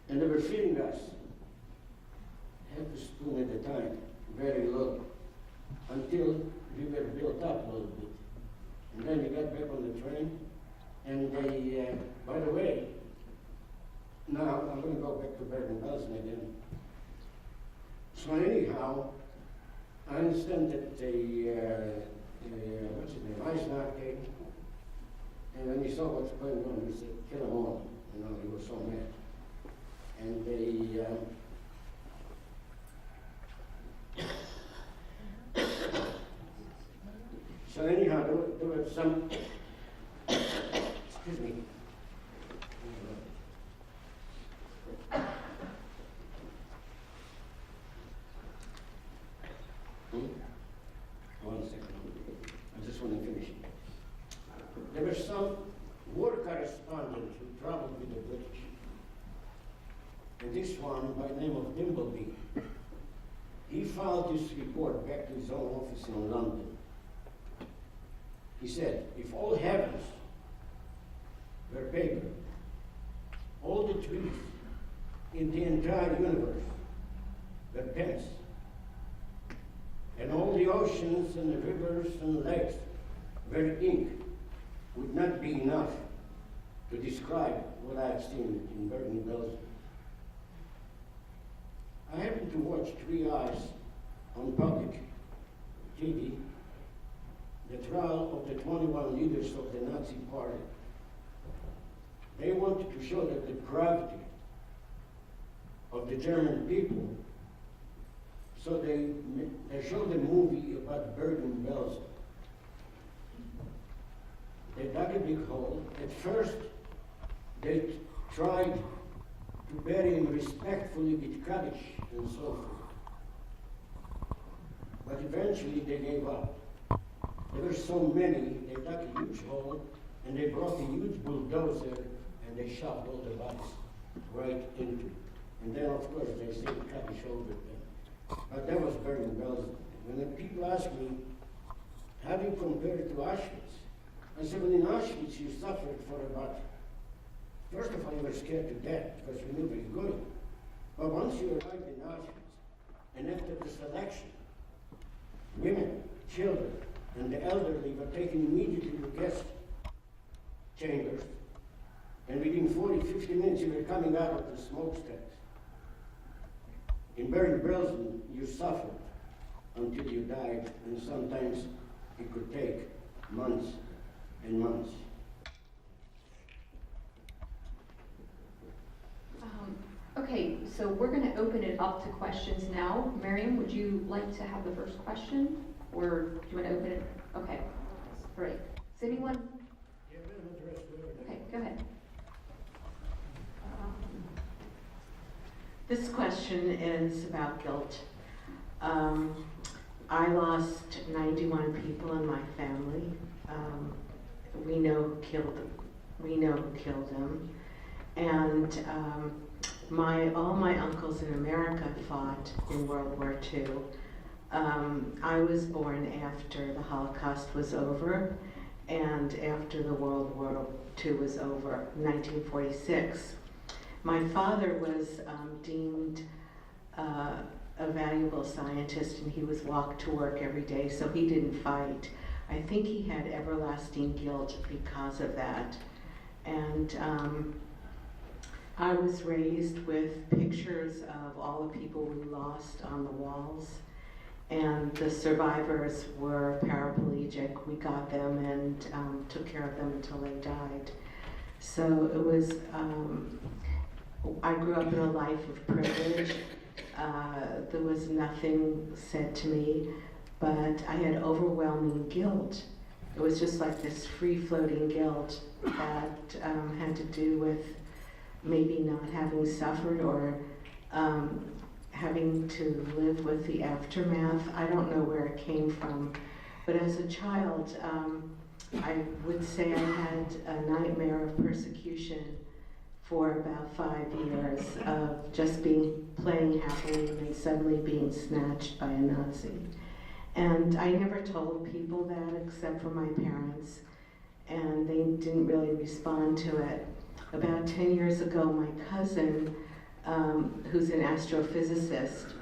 and they were feeding us. Half a spoon at a time, very low, until we were built up a little bit. And then we got back on the train, and they, by the way, now I'm going to go back to Bergen-Belsen again. So anyhow, I understand that what's his name, Eisenhower came, and when he saw what's going on, he said, "Kill them all." You know, he was so mad. And they, so anyhow, there were some, excuse me. One second. I just want to finish. There were some war correspondents who traveled with the British. And this one, by the name of Dimbleby, he filed this report back to his own office in London. He said, if all heavens were paper, all the trees in the entire universe were pens, and all the oceans and the rivers and lakes were ink, would not be enough to describe what I have seen in Bergen-Belsen. I happened to watch 3 Eyes on public TV, the trial of the 21 leaders of the Nazi Party. They wanted to show the depravity of the German people. So they showed a movie about Bergen-Belsen. They dug a big hole. At first, they tried to bury him respectfully with Kaddish and so forth. But eventually they gave up. There were so many, they dug a huge hole, and they brought a huge bulldozer and they shoved all the bodies right into. And then, of course, they say cut the shoulder then. But that was very Belgium. When the people ask me, how do you compare it to Auschwitz? I said, well, in Auschwitz you suffered for about, first of all, you were scared to death because you knew where you were going. But once you arrived in Auschwitz, and after the selection, women, children, and the elderly were taken immediately to guest chambers, and within 40, 50 minutes you were coming out of the smokestacks. In Bergen-Belsen, you suffered until you died, and sometimes it could take months and months. Okay, so we're going to open it up to questions now. Miriam, would you like to have the first question? Or do you want to open it? Okay, great. Does anyone? Okay, go ahead. This question is about guilt. I lost 91 people in my family. We know who killed them. We know who killed them. And all my uncles in America fought in World War II. I was born after the Holocaust was over and after the World War II was over, 1946. My father was deemed a valuable scientist, and he was walked to work every day, so he didn't fight. I think he had everlasting guilt because of that. And I was raised with pictures of all the people we lost on the walls, and the survivors were paraplegic. We got them and took care of them until they died. So it was, I grew up in a life of privilege. There was nothing said to me, but I had overwhelming guilt. It was just like this free-floating guilt that had to do with maybe not having suffered or having to live with the aftermath. I don't know where it came from, but as a child, I would say I had a nightmare of persecution for about 5 years of just playing happily and then suddenly being snatched by a Nazi. And I never told people that except for my parents, and they didn't really respond to it. About 10 years ago, my cousin, who's an astrophysicist,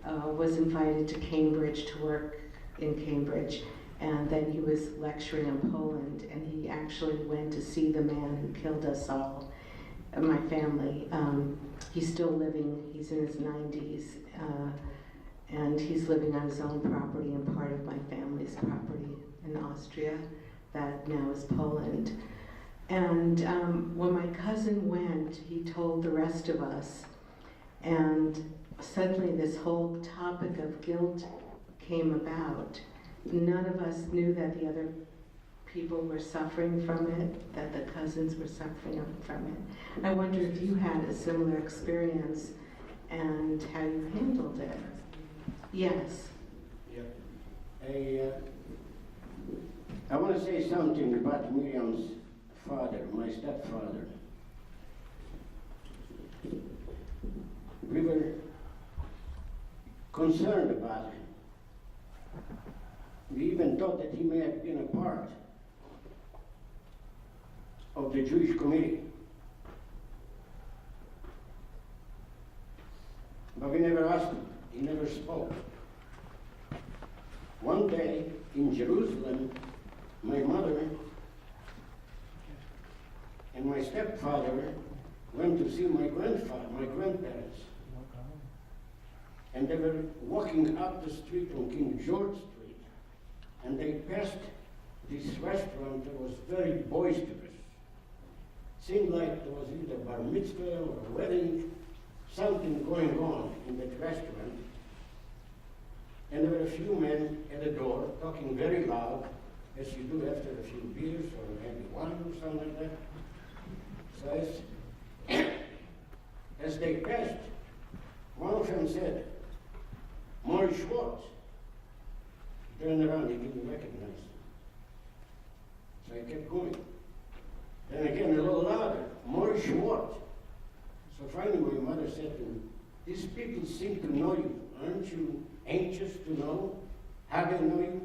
was invited to Cambridge to work in Cambridge, and then he was lecturing in Poland, and he actually went to see the man who killed us all, my family. He's still living, he's in his 90s, and he's living on his own property and part of my family's property in Austria that now is Poland. And when my cousin went, he told the rest of us, and suddenly this whole topic of guilt came about. None of us knew that the other people were suffering from it, that the cousins were suffering from it. I wonder if you had a similar experience and how you handled it. Yes. Yeah. I want to say something about Miriam's father, my stepfather. We were concerned about him. We even thought that he may have been a part of the Jewish committee. But we never asked him. He never spoke. One day in Jerusalem, my mother and my stepfather went to see my grandparents. And they were walking up the street on King George Street, and they passed this restaurant that was very boisterous. Seemed like there was either bar mitzvah or a wedding, something going on in that restaurant. And there were a few men at the door talking very loud, as you do after a few beers or maybe wine or something like that. So as they passed, one of them said, "Morris Schwartz." He turned around, he didn't recognize him. So I kept going. Then again, a little louder, more short. So finally my mother said to me, these people seem to know you. Aren't you anxious to know how they know you?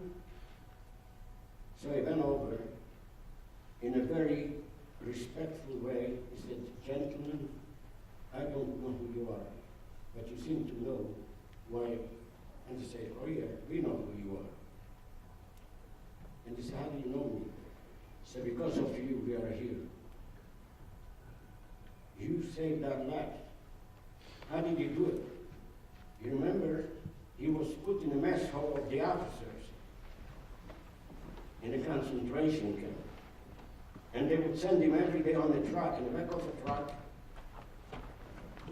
So I went over in a very respectful way. He said, gentlemen, I don't know who you are, but you seem to know why. And they said, oh yeah, we know who you are. And he said, how do you know me? I said, because of you, we are here. You saved our lives. How did you do it? You remember, he was put in the mess hall of the officers in a concentration camp. And they would send him every day on a truck, in the back of a truck,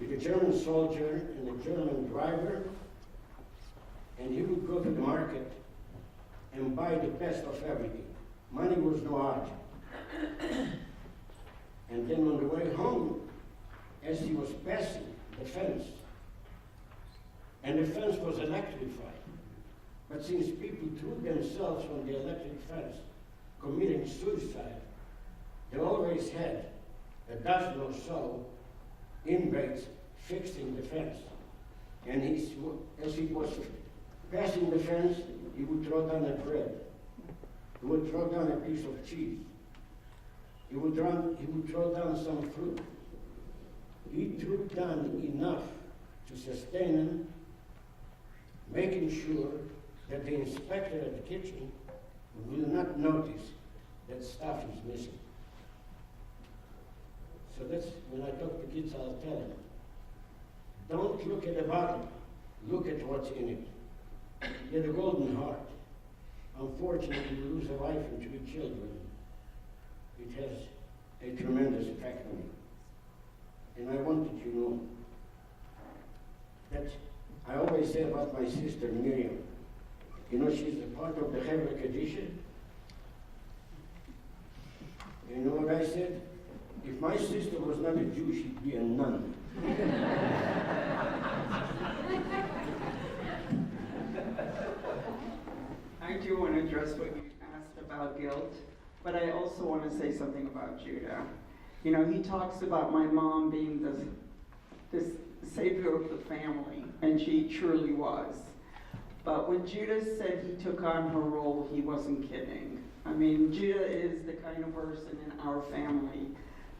with a German soldier and a German driver, and he would go to the market and buy the best of everything. Money was no object. And then on the way home, as he was passing the fence, and the fence was electrified, but since people threw themselves on the electric fence, committing suicide, they always had a dozen or so inmates fixing the fence. And as he was passing the fence, he would throw down a bread. He would throw down a piece of cheese. He would throw down some fruit. He threw down enough to sustain him, making sure that the inspector at the kitchen will not notice that stuff is missing. So that's when I talk to kids, I'll tell them, don't look at the bottom, look at what's in it. You had a golden heart. Unfortunately, you lose a wife and 3 children. It has a tremendous effect on you. And I wanted you to know that I always say about my sister Miriam. You know, she's a part of the Hebrew tradition. You know what I said? If my sister was not a Jew, she'd be a nun. I do want to address what you asked about guilt, but I also want to say something about Judah. You know, he talks about my mom being this savior of the family, and she truly was. But when Judah said he took on her role, he wasn't kidding. I mean, Judah is the kind of person in our family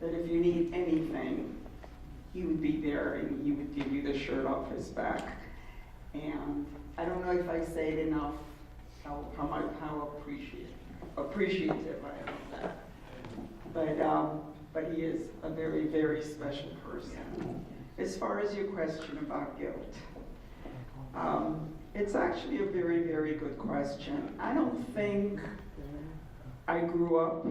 that if you need anything, he would be there and he would give you the shirt off his back. And I don't know if I say it enough how appreciative I am of that. But he is a very, very special person. As far as your question about guilt, it's actually a very, very good question. I don't think I grew up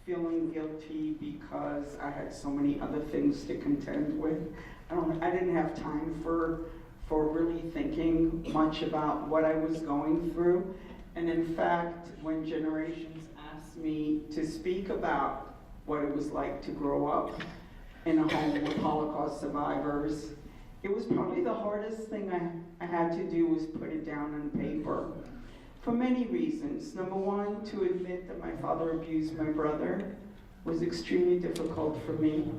feeling guilty because I had so many other things to contend with. I didn't have time for really thinking much about what I was going through. And in fact, when generations asked me to speak about what it was like to grow up in a home with Holocaust survivors, it was probably the hardest thing I had to do was put it down on paper. For many reasons. Number one, to admit that my father abused my brother was extremely difficult for me.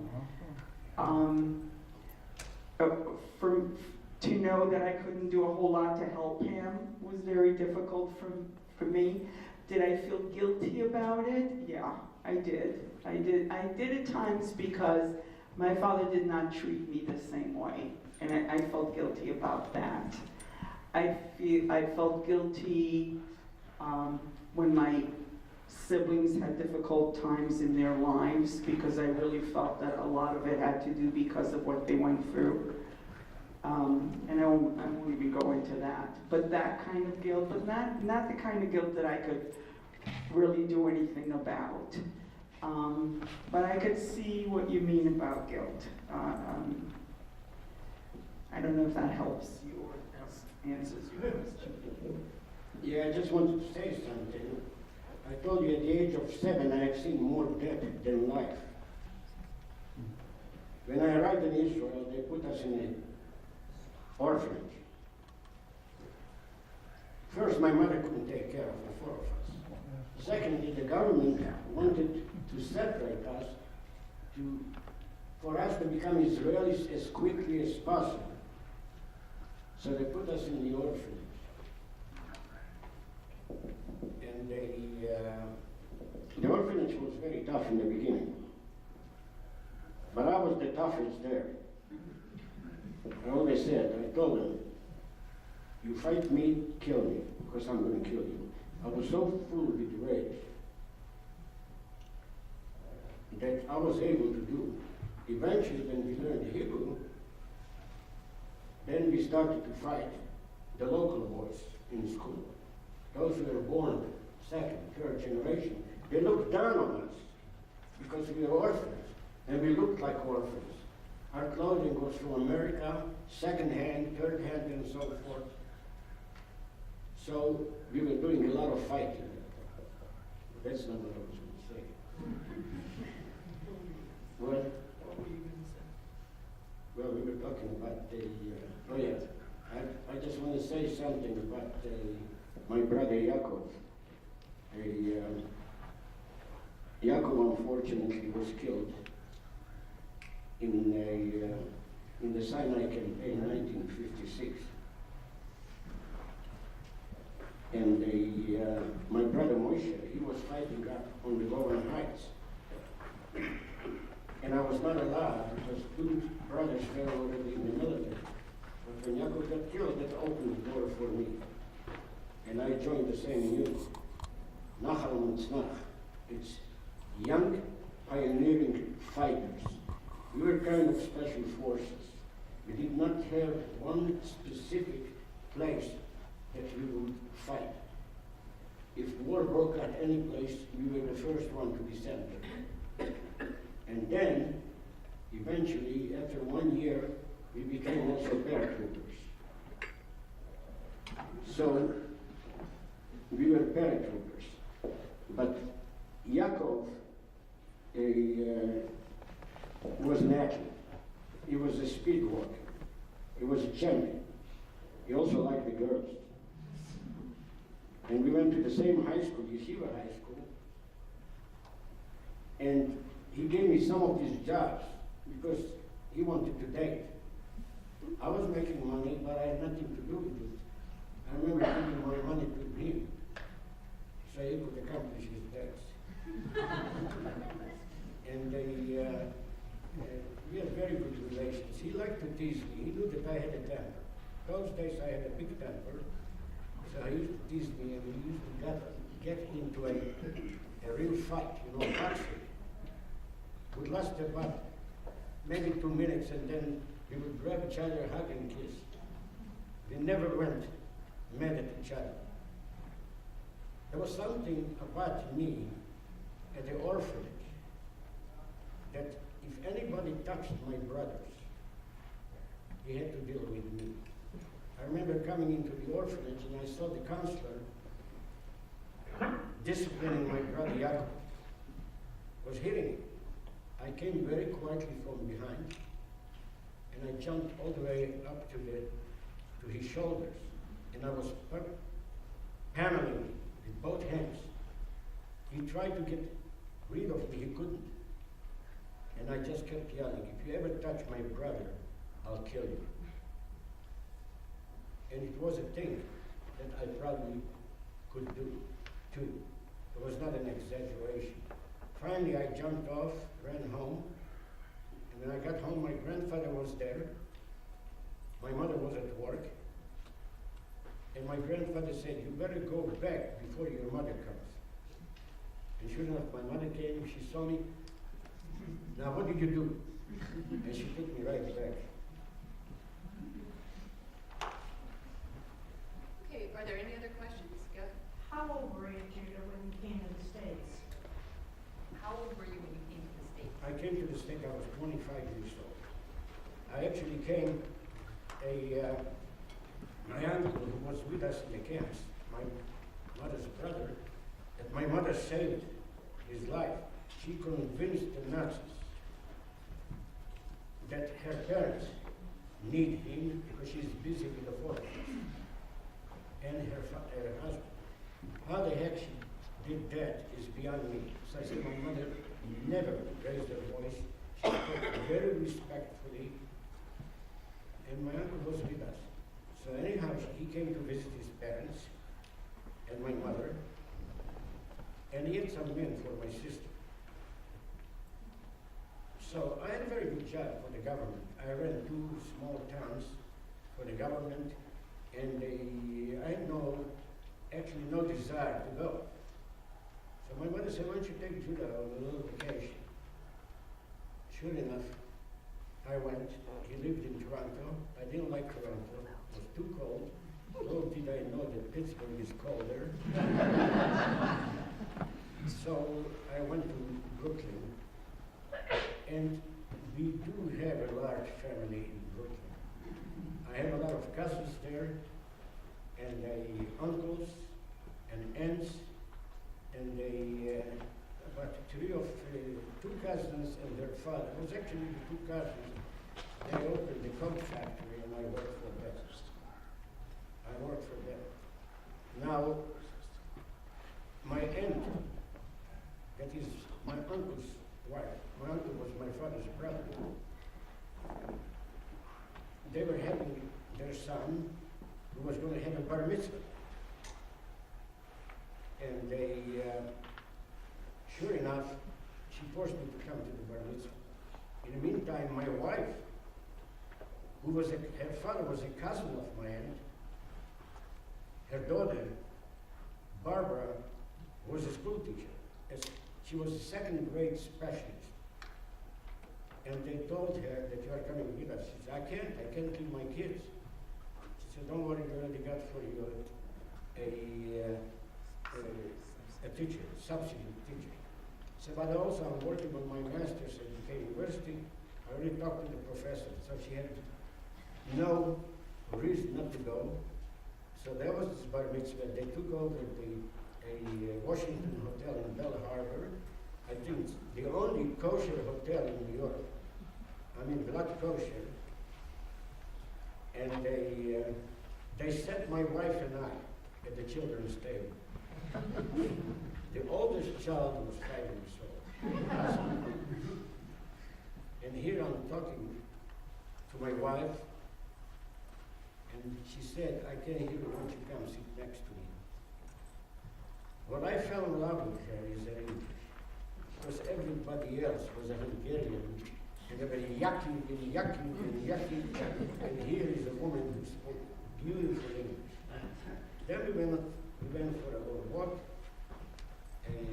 To know that I couldn't do a whole lot to help him was very difficult for me. Did I feel guilty about it? Yeah, I did. I did at times because my father did not treat me the same way, and I felt guilty about that. I felt guilty when my siblings had difficult times in their lives because I really felt that a lot of it had to do because of what they went through. And I won't even go into that. But that kind of guilt, but not the kind of guilt that I could really do anything about. But I could see what you mean about guilt. I don't know if that helps you or answers your question. Yeah, I just wanted to say something. I told you at the age of 7, I have seen more death than life. When I arrived in Israel, they put us in an orphanage. First, my mother couldn't take care of the 4 of us. Secondly, the government wanted to separate us for us to become Israelis as quickly as possible. So they put us in the orphanage. And the orphanage was very tough in the beginning. But I was the toughest there. I always said, I told them, you fight me, kill me, because I'm going to kill you. I was so full with rage that I was able to do. Eventually, when we learned Hebrew, then we started to fight the local boys in school. Those who were born second, third generation. They looked down on us because we were orphans, and we looked like orphans. Our clothing was from America, second hand, third hand, and so forth. So we were doing a lot of fighting. That's not what I was going to say. What? Well, we were talking about the, oh yeah, I just want to say something about my brother Yaakov. Yaakov unfortunately was killed in the Sinai campaign in 1956. And my brother Moshe, he was fighting up on the Golan Heights. And I was not allowed because two brothers were already in the military. But when Yaakov got killed, that opened the door for me. And I joined the same unit. Nachal Mitznach. It's young, pioneering fighters. We were kind of special forces. We did not have one specific place that we would fight. If war broke out any place, we were the first one to be sent there. And then, eventually, after 1 year, we became also paratroopers. So, we were paratroopers. But Yaakov was an athlete. He was a speed walker. He was a champion. He also liked the girls. And we went to the same high school, Yeshiva High School, and he gave me some of his jobs because he wanted to date. I was making money, but I had nothing to do with it. I remember giving my money to him so he could accomplish his dates. And we had very good relations. He liked to tease me. He knew that I had a temper. Those days I had a big temper. So he used to tease me, and we used to get into a real fight, boxing. It would last about maybe 2 minutes, and then we would grab each other, hug and kiss. We never went mad at each other. There was something about me at the orphanage that if anybody touched my brothers, he had to deal with me. I remember coming into the orphanage and I saw the counselor disciplining my brother Yaakov, was hitting him. I came very quietly from behind and I jumped all the way up to his shoulders, and I was hammering him with both hands. He tried to get rid of me, he couldn't. And I just kept yelling, if you ever touch my brother, I'll kill you. And it was a thing that I probably could do, too. It was not an exaggeration. Finally, I jumped off, ran home, and when I got home, my grandfather was there. My mother was at work, and my grandfather said, you better go back before your mother comes. And sure enough, my mother came, she saw me. Now, what did you do? And she took me right back. Okay, are there any other questions? Go ahead. How old were you, Judah, when you came to the States? How old were you when you came to the States? I came to the state, I was 25 years old. I actually came, my uncle who was with us in the camps, my mother's brother, that my mother saved his life. She convinced the Nazis that her parents need him because she's busy with the forest and her husband. How the heck she did that is beyond me. So I said, my mother never raised her voice very respectfully, and my uncle was with us. So anyhow, he came to visit his parents and my mother, and he had some men for my sister. So I had a very good job for the government. I ran 2 small towns for the government, and I had actually no desire to go. So my mother said, why don't you take Judah on a little vacation? Sure enough, I went. He lived in Toronto. I didn't like Toronto. It was too cold. Little did I know that Pittsburgh is colder. So I went to Brooklyn. And we do have a large family in Brooklyn. I have a lot of cousins there, and uncles and aunts, and about 2 cousins and their father. It was actually the 2 cousins. They opened the coat factory, and I worked for them. Now, my aunt, that is my uncle's wife. My uncle was my father's brother. They were having their son, who was going to have a bar mitzvah. And they, sure enough, she forced me to come to the bar mitzvah. In the meantime, my wife, her father was a cousin of my aunt, her daughter, Barbara, was a school teacher. She was a 2nd grade specialist. And they told her that you are coming with us. She said, I can't leave my kids. She said, don't worry, you already got for you a teacher, substitute teacher. She said, but also I'm working on my master's at the university. I already talked to the professor. So she had no reason not to go. So there was this bar mitzvah. They took over a Washington hotel in Bell Harbor. I think it's the only kosher hotel in New York. I mean, blood kosher. And they set my wife and I at the children's table. The oldest child was 5 years old. And here I'm talking to my wife, and she said, I can't hear you, why don't you come sit next to me? What I fell in love with her is her English, because everybody else was a Hungarian, and they were yucking and yucking and yucking, and here is a woman who spoke beautiful English. Then we went for a little walk, and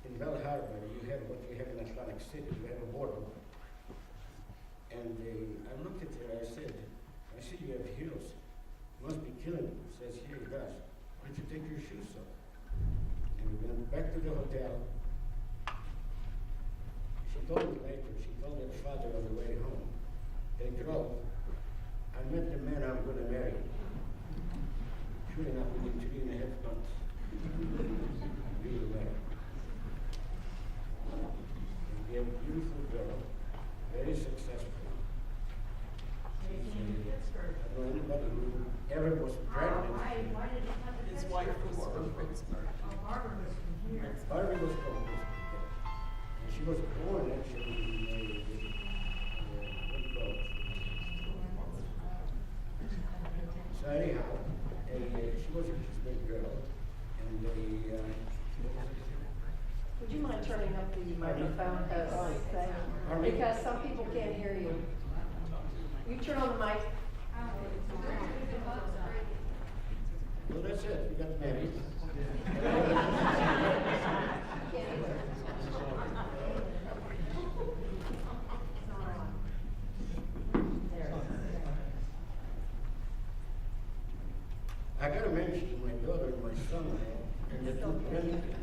in Bell Harbor, you have what you have in Atlantic City, you have a boardwalk. And I looked at her, I said, you have heels. Must be killing you. Says, here it does. Why don't you take your shoes off? And we went back to the hotel. She told me later, she told her father on the way home. They drove. I met the man I'm going to marry. Sure enough, within 3.5 months, we were married. And we have a beautiful girl, very successful. I don't know anybody who ever was pregnant. Why did he come to His Pittsburgh? wife was from Pittsburgh. Oh, Barbara was from here. Barbie was from Pittsburgh. And she was born actually in what do you call it? So anyhow, she was a Pittsburgh girl, and Would you mind turning up the microphone Pardon me? because some people can't hear you. You turn on the mic. well, that's it. We got married. I got to mention my daughter and my son and the 2 grandkids.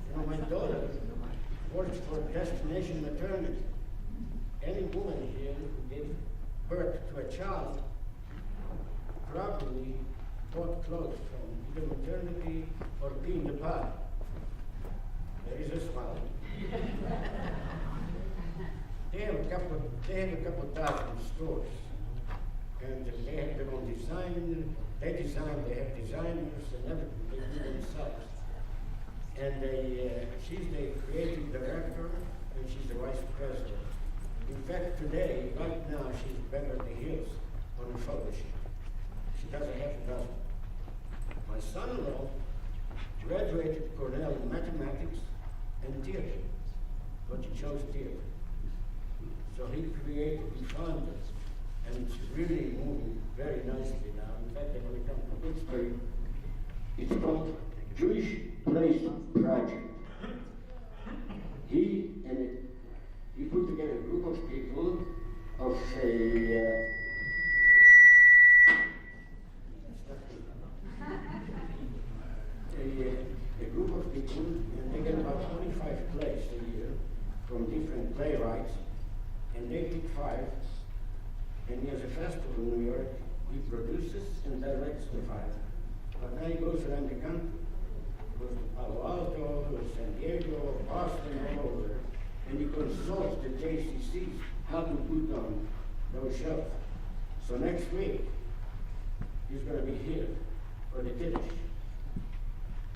You know, my daughter works for Destination Maternity. Any woman here who gave birth to a child probably bought clothes from either maternity or being the pod. There is a smile. They have a couple thousand stores, and they have their own design. They have designers and everything. They do themselves. And she's the creative director, and she's the vice president. In fact, today, right now, she's in Beverly Hills on a fellowship. She has a half a dozen. My son-in-law graduated Cornell in mathematics and theater, but he chose theater. So he created, he founded, and it's really moving very nicely now. In fact, they're going to come to Pittsburgh. It's called Jewish Place Project. He put together a group of people of a group of people, and they get about 25 plays a year from different playwrights, and they pick 5, and he has a festival in New York. He produces and directs the 5. But now he goes around the country. He goes to Palo Alto, San Diego, Boston, all over, and he consults the JCCs how to put on those shows. So next week, he's going to be here for the Kiddush.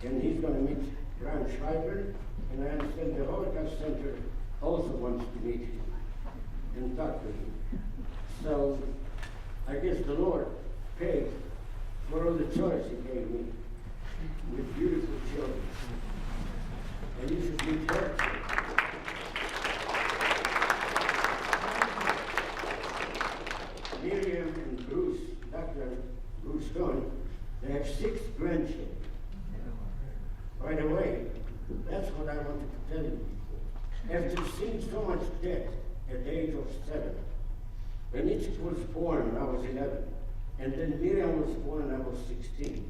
And he's going to meet Brian Schreiber, and I understand the Holocaust Center also wants to meet him and talk to him. So I guess the Lord paid for all the choice he gave me with beautiful children. And you should meet her too. Miriam and Bruce, Dr. Bruce Cohen, they have 6 grandchildren. By the way, that's what I wanted to tell you. After seeing so much death at the age of 7, when Itzhak was born, I was 11, and then Miriam was born, I was 16.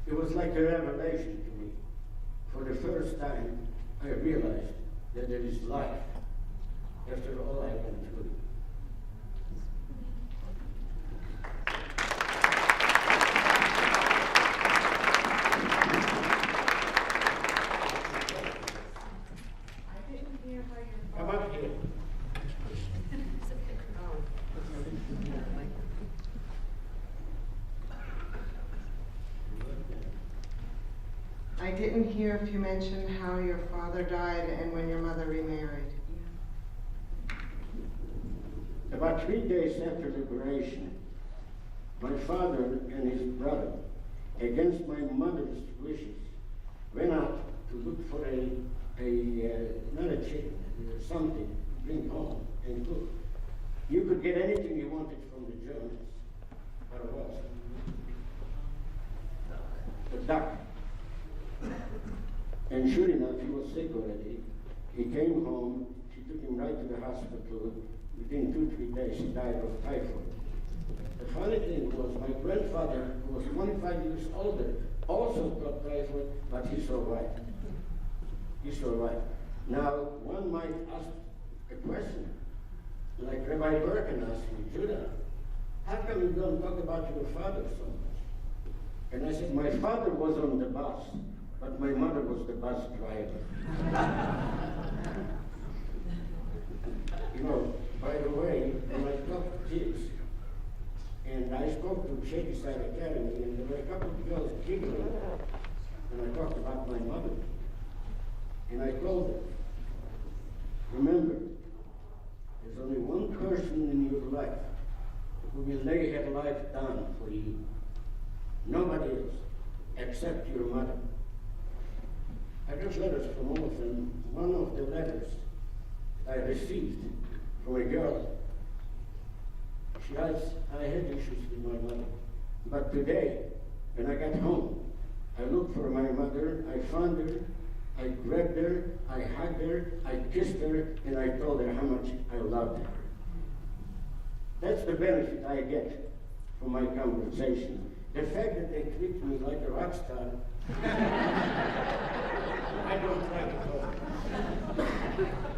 It was like a revelation to me. For the first time, I realized that there is life after all I went through. Come up here. I didn't hear if you mentioned how your father died and when your mother remarried. About 3 days after liberation, my father and his brother, against my mother's wishes, went out to look for not a chicken, something to bring home and cook. You could get anything you wanted from the Germans, but it was a duck. And sure enough, he was sick already. He came home, she took him right to the hospital. Within 2-3 days, he died of typhoid. The funny thing was, my grandfather, who was 25 years older, also got typhoid, but he survived. He survived. Now, one might ask a question, like Rabbi Birkin asked me, Judah, how come you don't talk about your father so much? And I said, my father was on the bus, but my mother was the bus driver. You know, by the way, when I talk to kids, and I spoke to Shadyside Academy, and there were a couple of girls giggling when I talked about my mother. And I told them, remember, there's only one person in your life who will lay her life down for you. Nobody else, except your mother. I got letters from all of them. One of the letters I received from a girl, she writes, I had issues with my mother. But today, when I got home, I looked for my mother, I found her, I grabbed her, I hugged her, I kissed her, and I told her how much I loved her. That's the benefit I get from my conversation. The fact that they treat me like a rock star, I don't like it all. I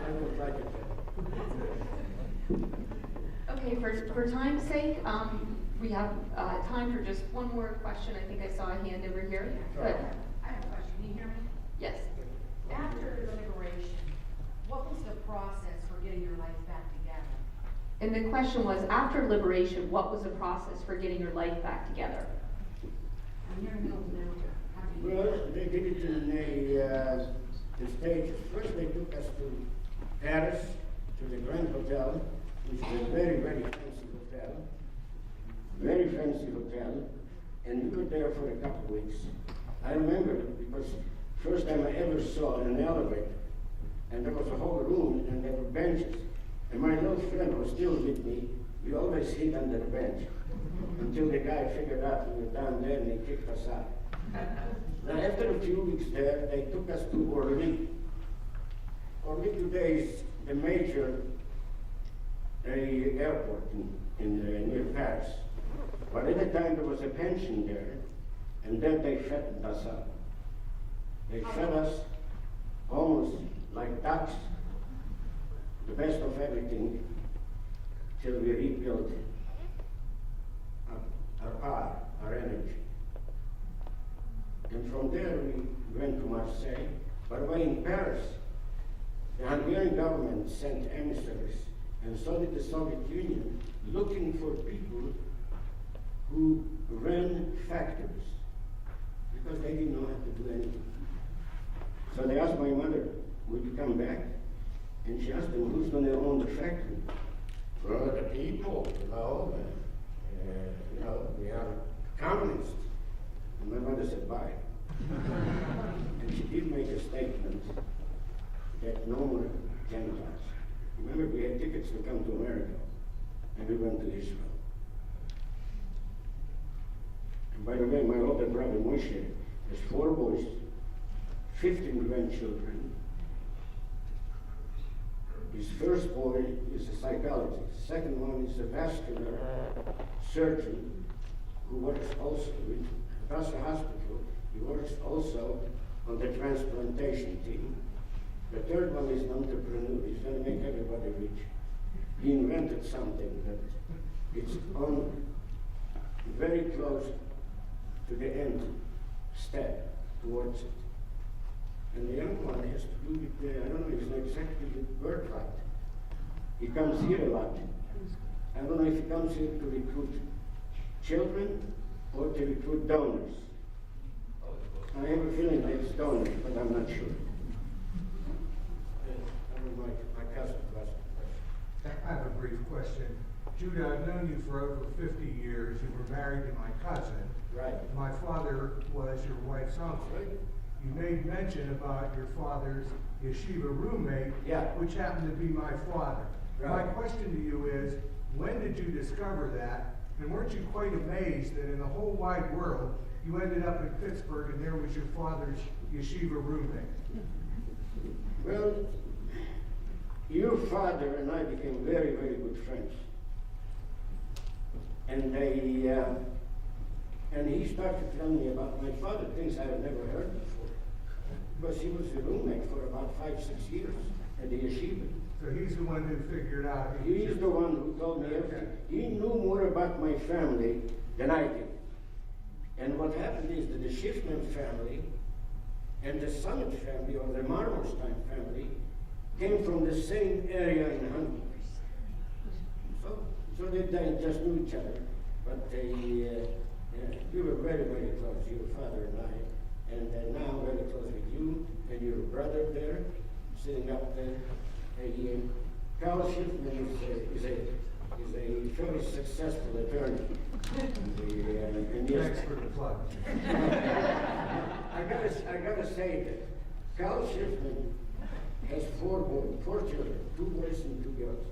don't like it all. Okay, for time's sake, we have time for just one more question. I think I saw a hand over here. Sure. But, I have a question. Can you hear me? yes. After the liberation, what was the process for getting your life back together? And the question was, after liberation, what was the process for getting your life back together? I'm here in the middle of nowhere. How do you? Well, they did it in a stages. First they took us to Paris to the Grand Hotel, which is a very, very fancy hotel. Very fancy hotel. And we were there for a couple of weeks. I remember because first time I ever saw an elevator, and there was a whole room and there were benches. And my little friend was still with me. We always hid under the bench until the guy figured out we were down there and he kicked us out. Now after a few weeks there, they took us to Orly. Orly today is the major airport near Paris. But at the time there was a pension there, and then they fattened us up. They fed us almost like ducks, the best of everything, till we rebuilt our power, our energy. And from there we went to Marseille. By the way, in Paris, the Hungarian government sent emissaries, and so did the Soviet Union, looking for people who ran factories, because they didn't know how to do anything. So they asked my mother, would you come back? And she asked them, who's going to own the factory? Well, the people, we are communists. And my mother said, bye. And she did make a statement that no more Gentiles. Remember, we had tickets to come to America, and we went to Israel. And by the way, my older brother Moshe has 4 boys, 15 grandchildren. His first boy is a psychologist. Second one is a vascular surgeon who works also with Vassar Hospital. He works also on the transplantation team. The third one is an entrepreneur. He's going to make everybody rich. He invented something that it's on very close to the end step towards it. And the young one has to do with, I don't know, it's not exactly with birthright. He comes here a lot. I don't know if he comes here to recruit children or to recruit donors. I have a feeling that it's donors, but I'm not sure. My cousin to ask the question. I have a brief question. Judah, I've known you for over 50 years. You were married to my cousin. Right. My father was your wife's uncle. Right. You made mention about your father's yeshiva roommate, Yeah. which happened to be my father. Right. My question to you is, when did you discover that? And weren't you quite amazed that in the whole wide world, you ended up in Pittsburgh and there was your father's yeshiva roommate? Well, your father and I became very, very good friends. And he started telling me about my father, things I had never heard before. Because he was a roommate for about 5-6 years at the yeshiva. So he's the one who figured out. He's the one who told me everything. He knew more about my family than I did. And what happened is that the Schiffman family and the Samet family, or the Marmorstein family, came from the same area in Hungary. So they just knew each other. But we were very, very close, your father and I. And now very close with you and your brother there, sitting up there. Carl Schiffman is a very successful attorney. Thanks for the plug. I gotta say that Carl Schiffman has 4 children, 2 boys and 2 girls.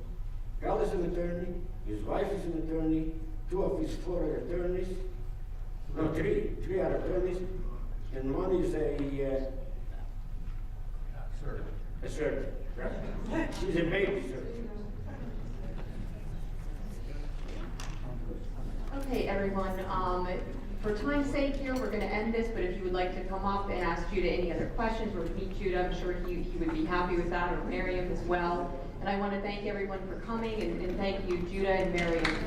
Carl is an attorney, his wife is an attorney, 2 of his 4 are attorneys, no, 3 are attorneys, and one is a surgeon. Right. She's a baby surgeon. Okay, everyone, for time's sake here, we're going to end this, but if you would like to come up and ask Judah any other questions or meet Judah, I'm sure he would be happy with that, or Miriam as well. And I want to thank everyone for coming, and thank you, Judah and Miriam.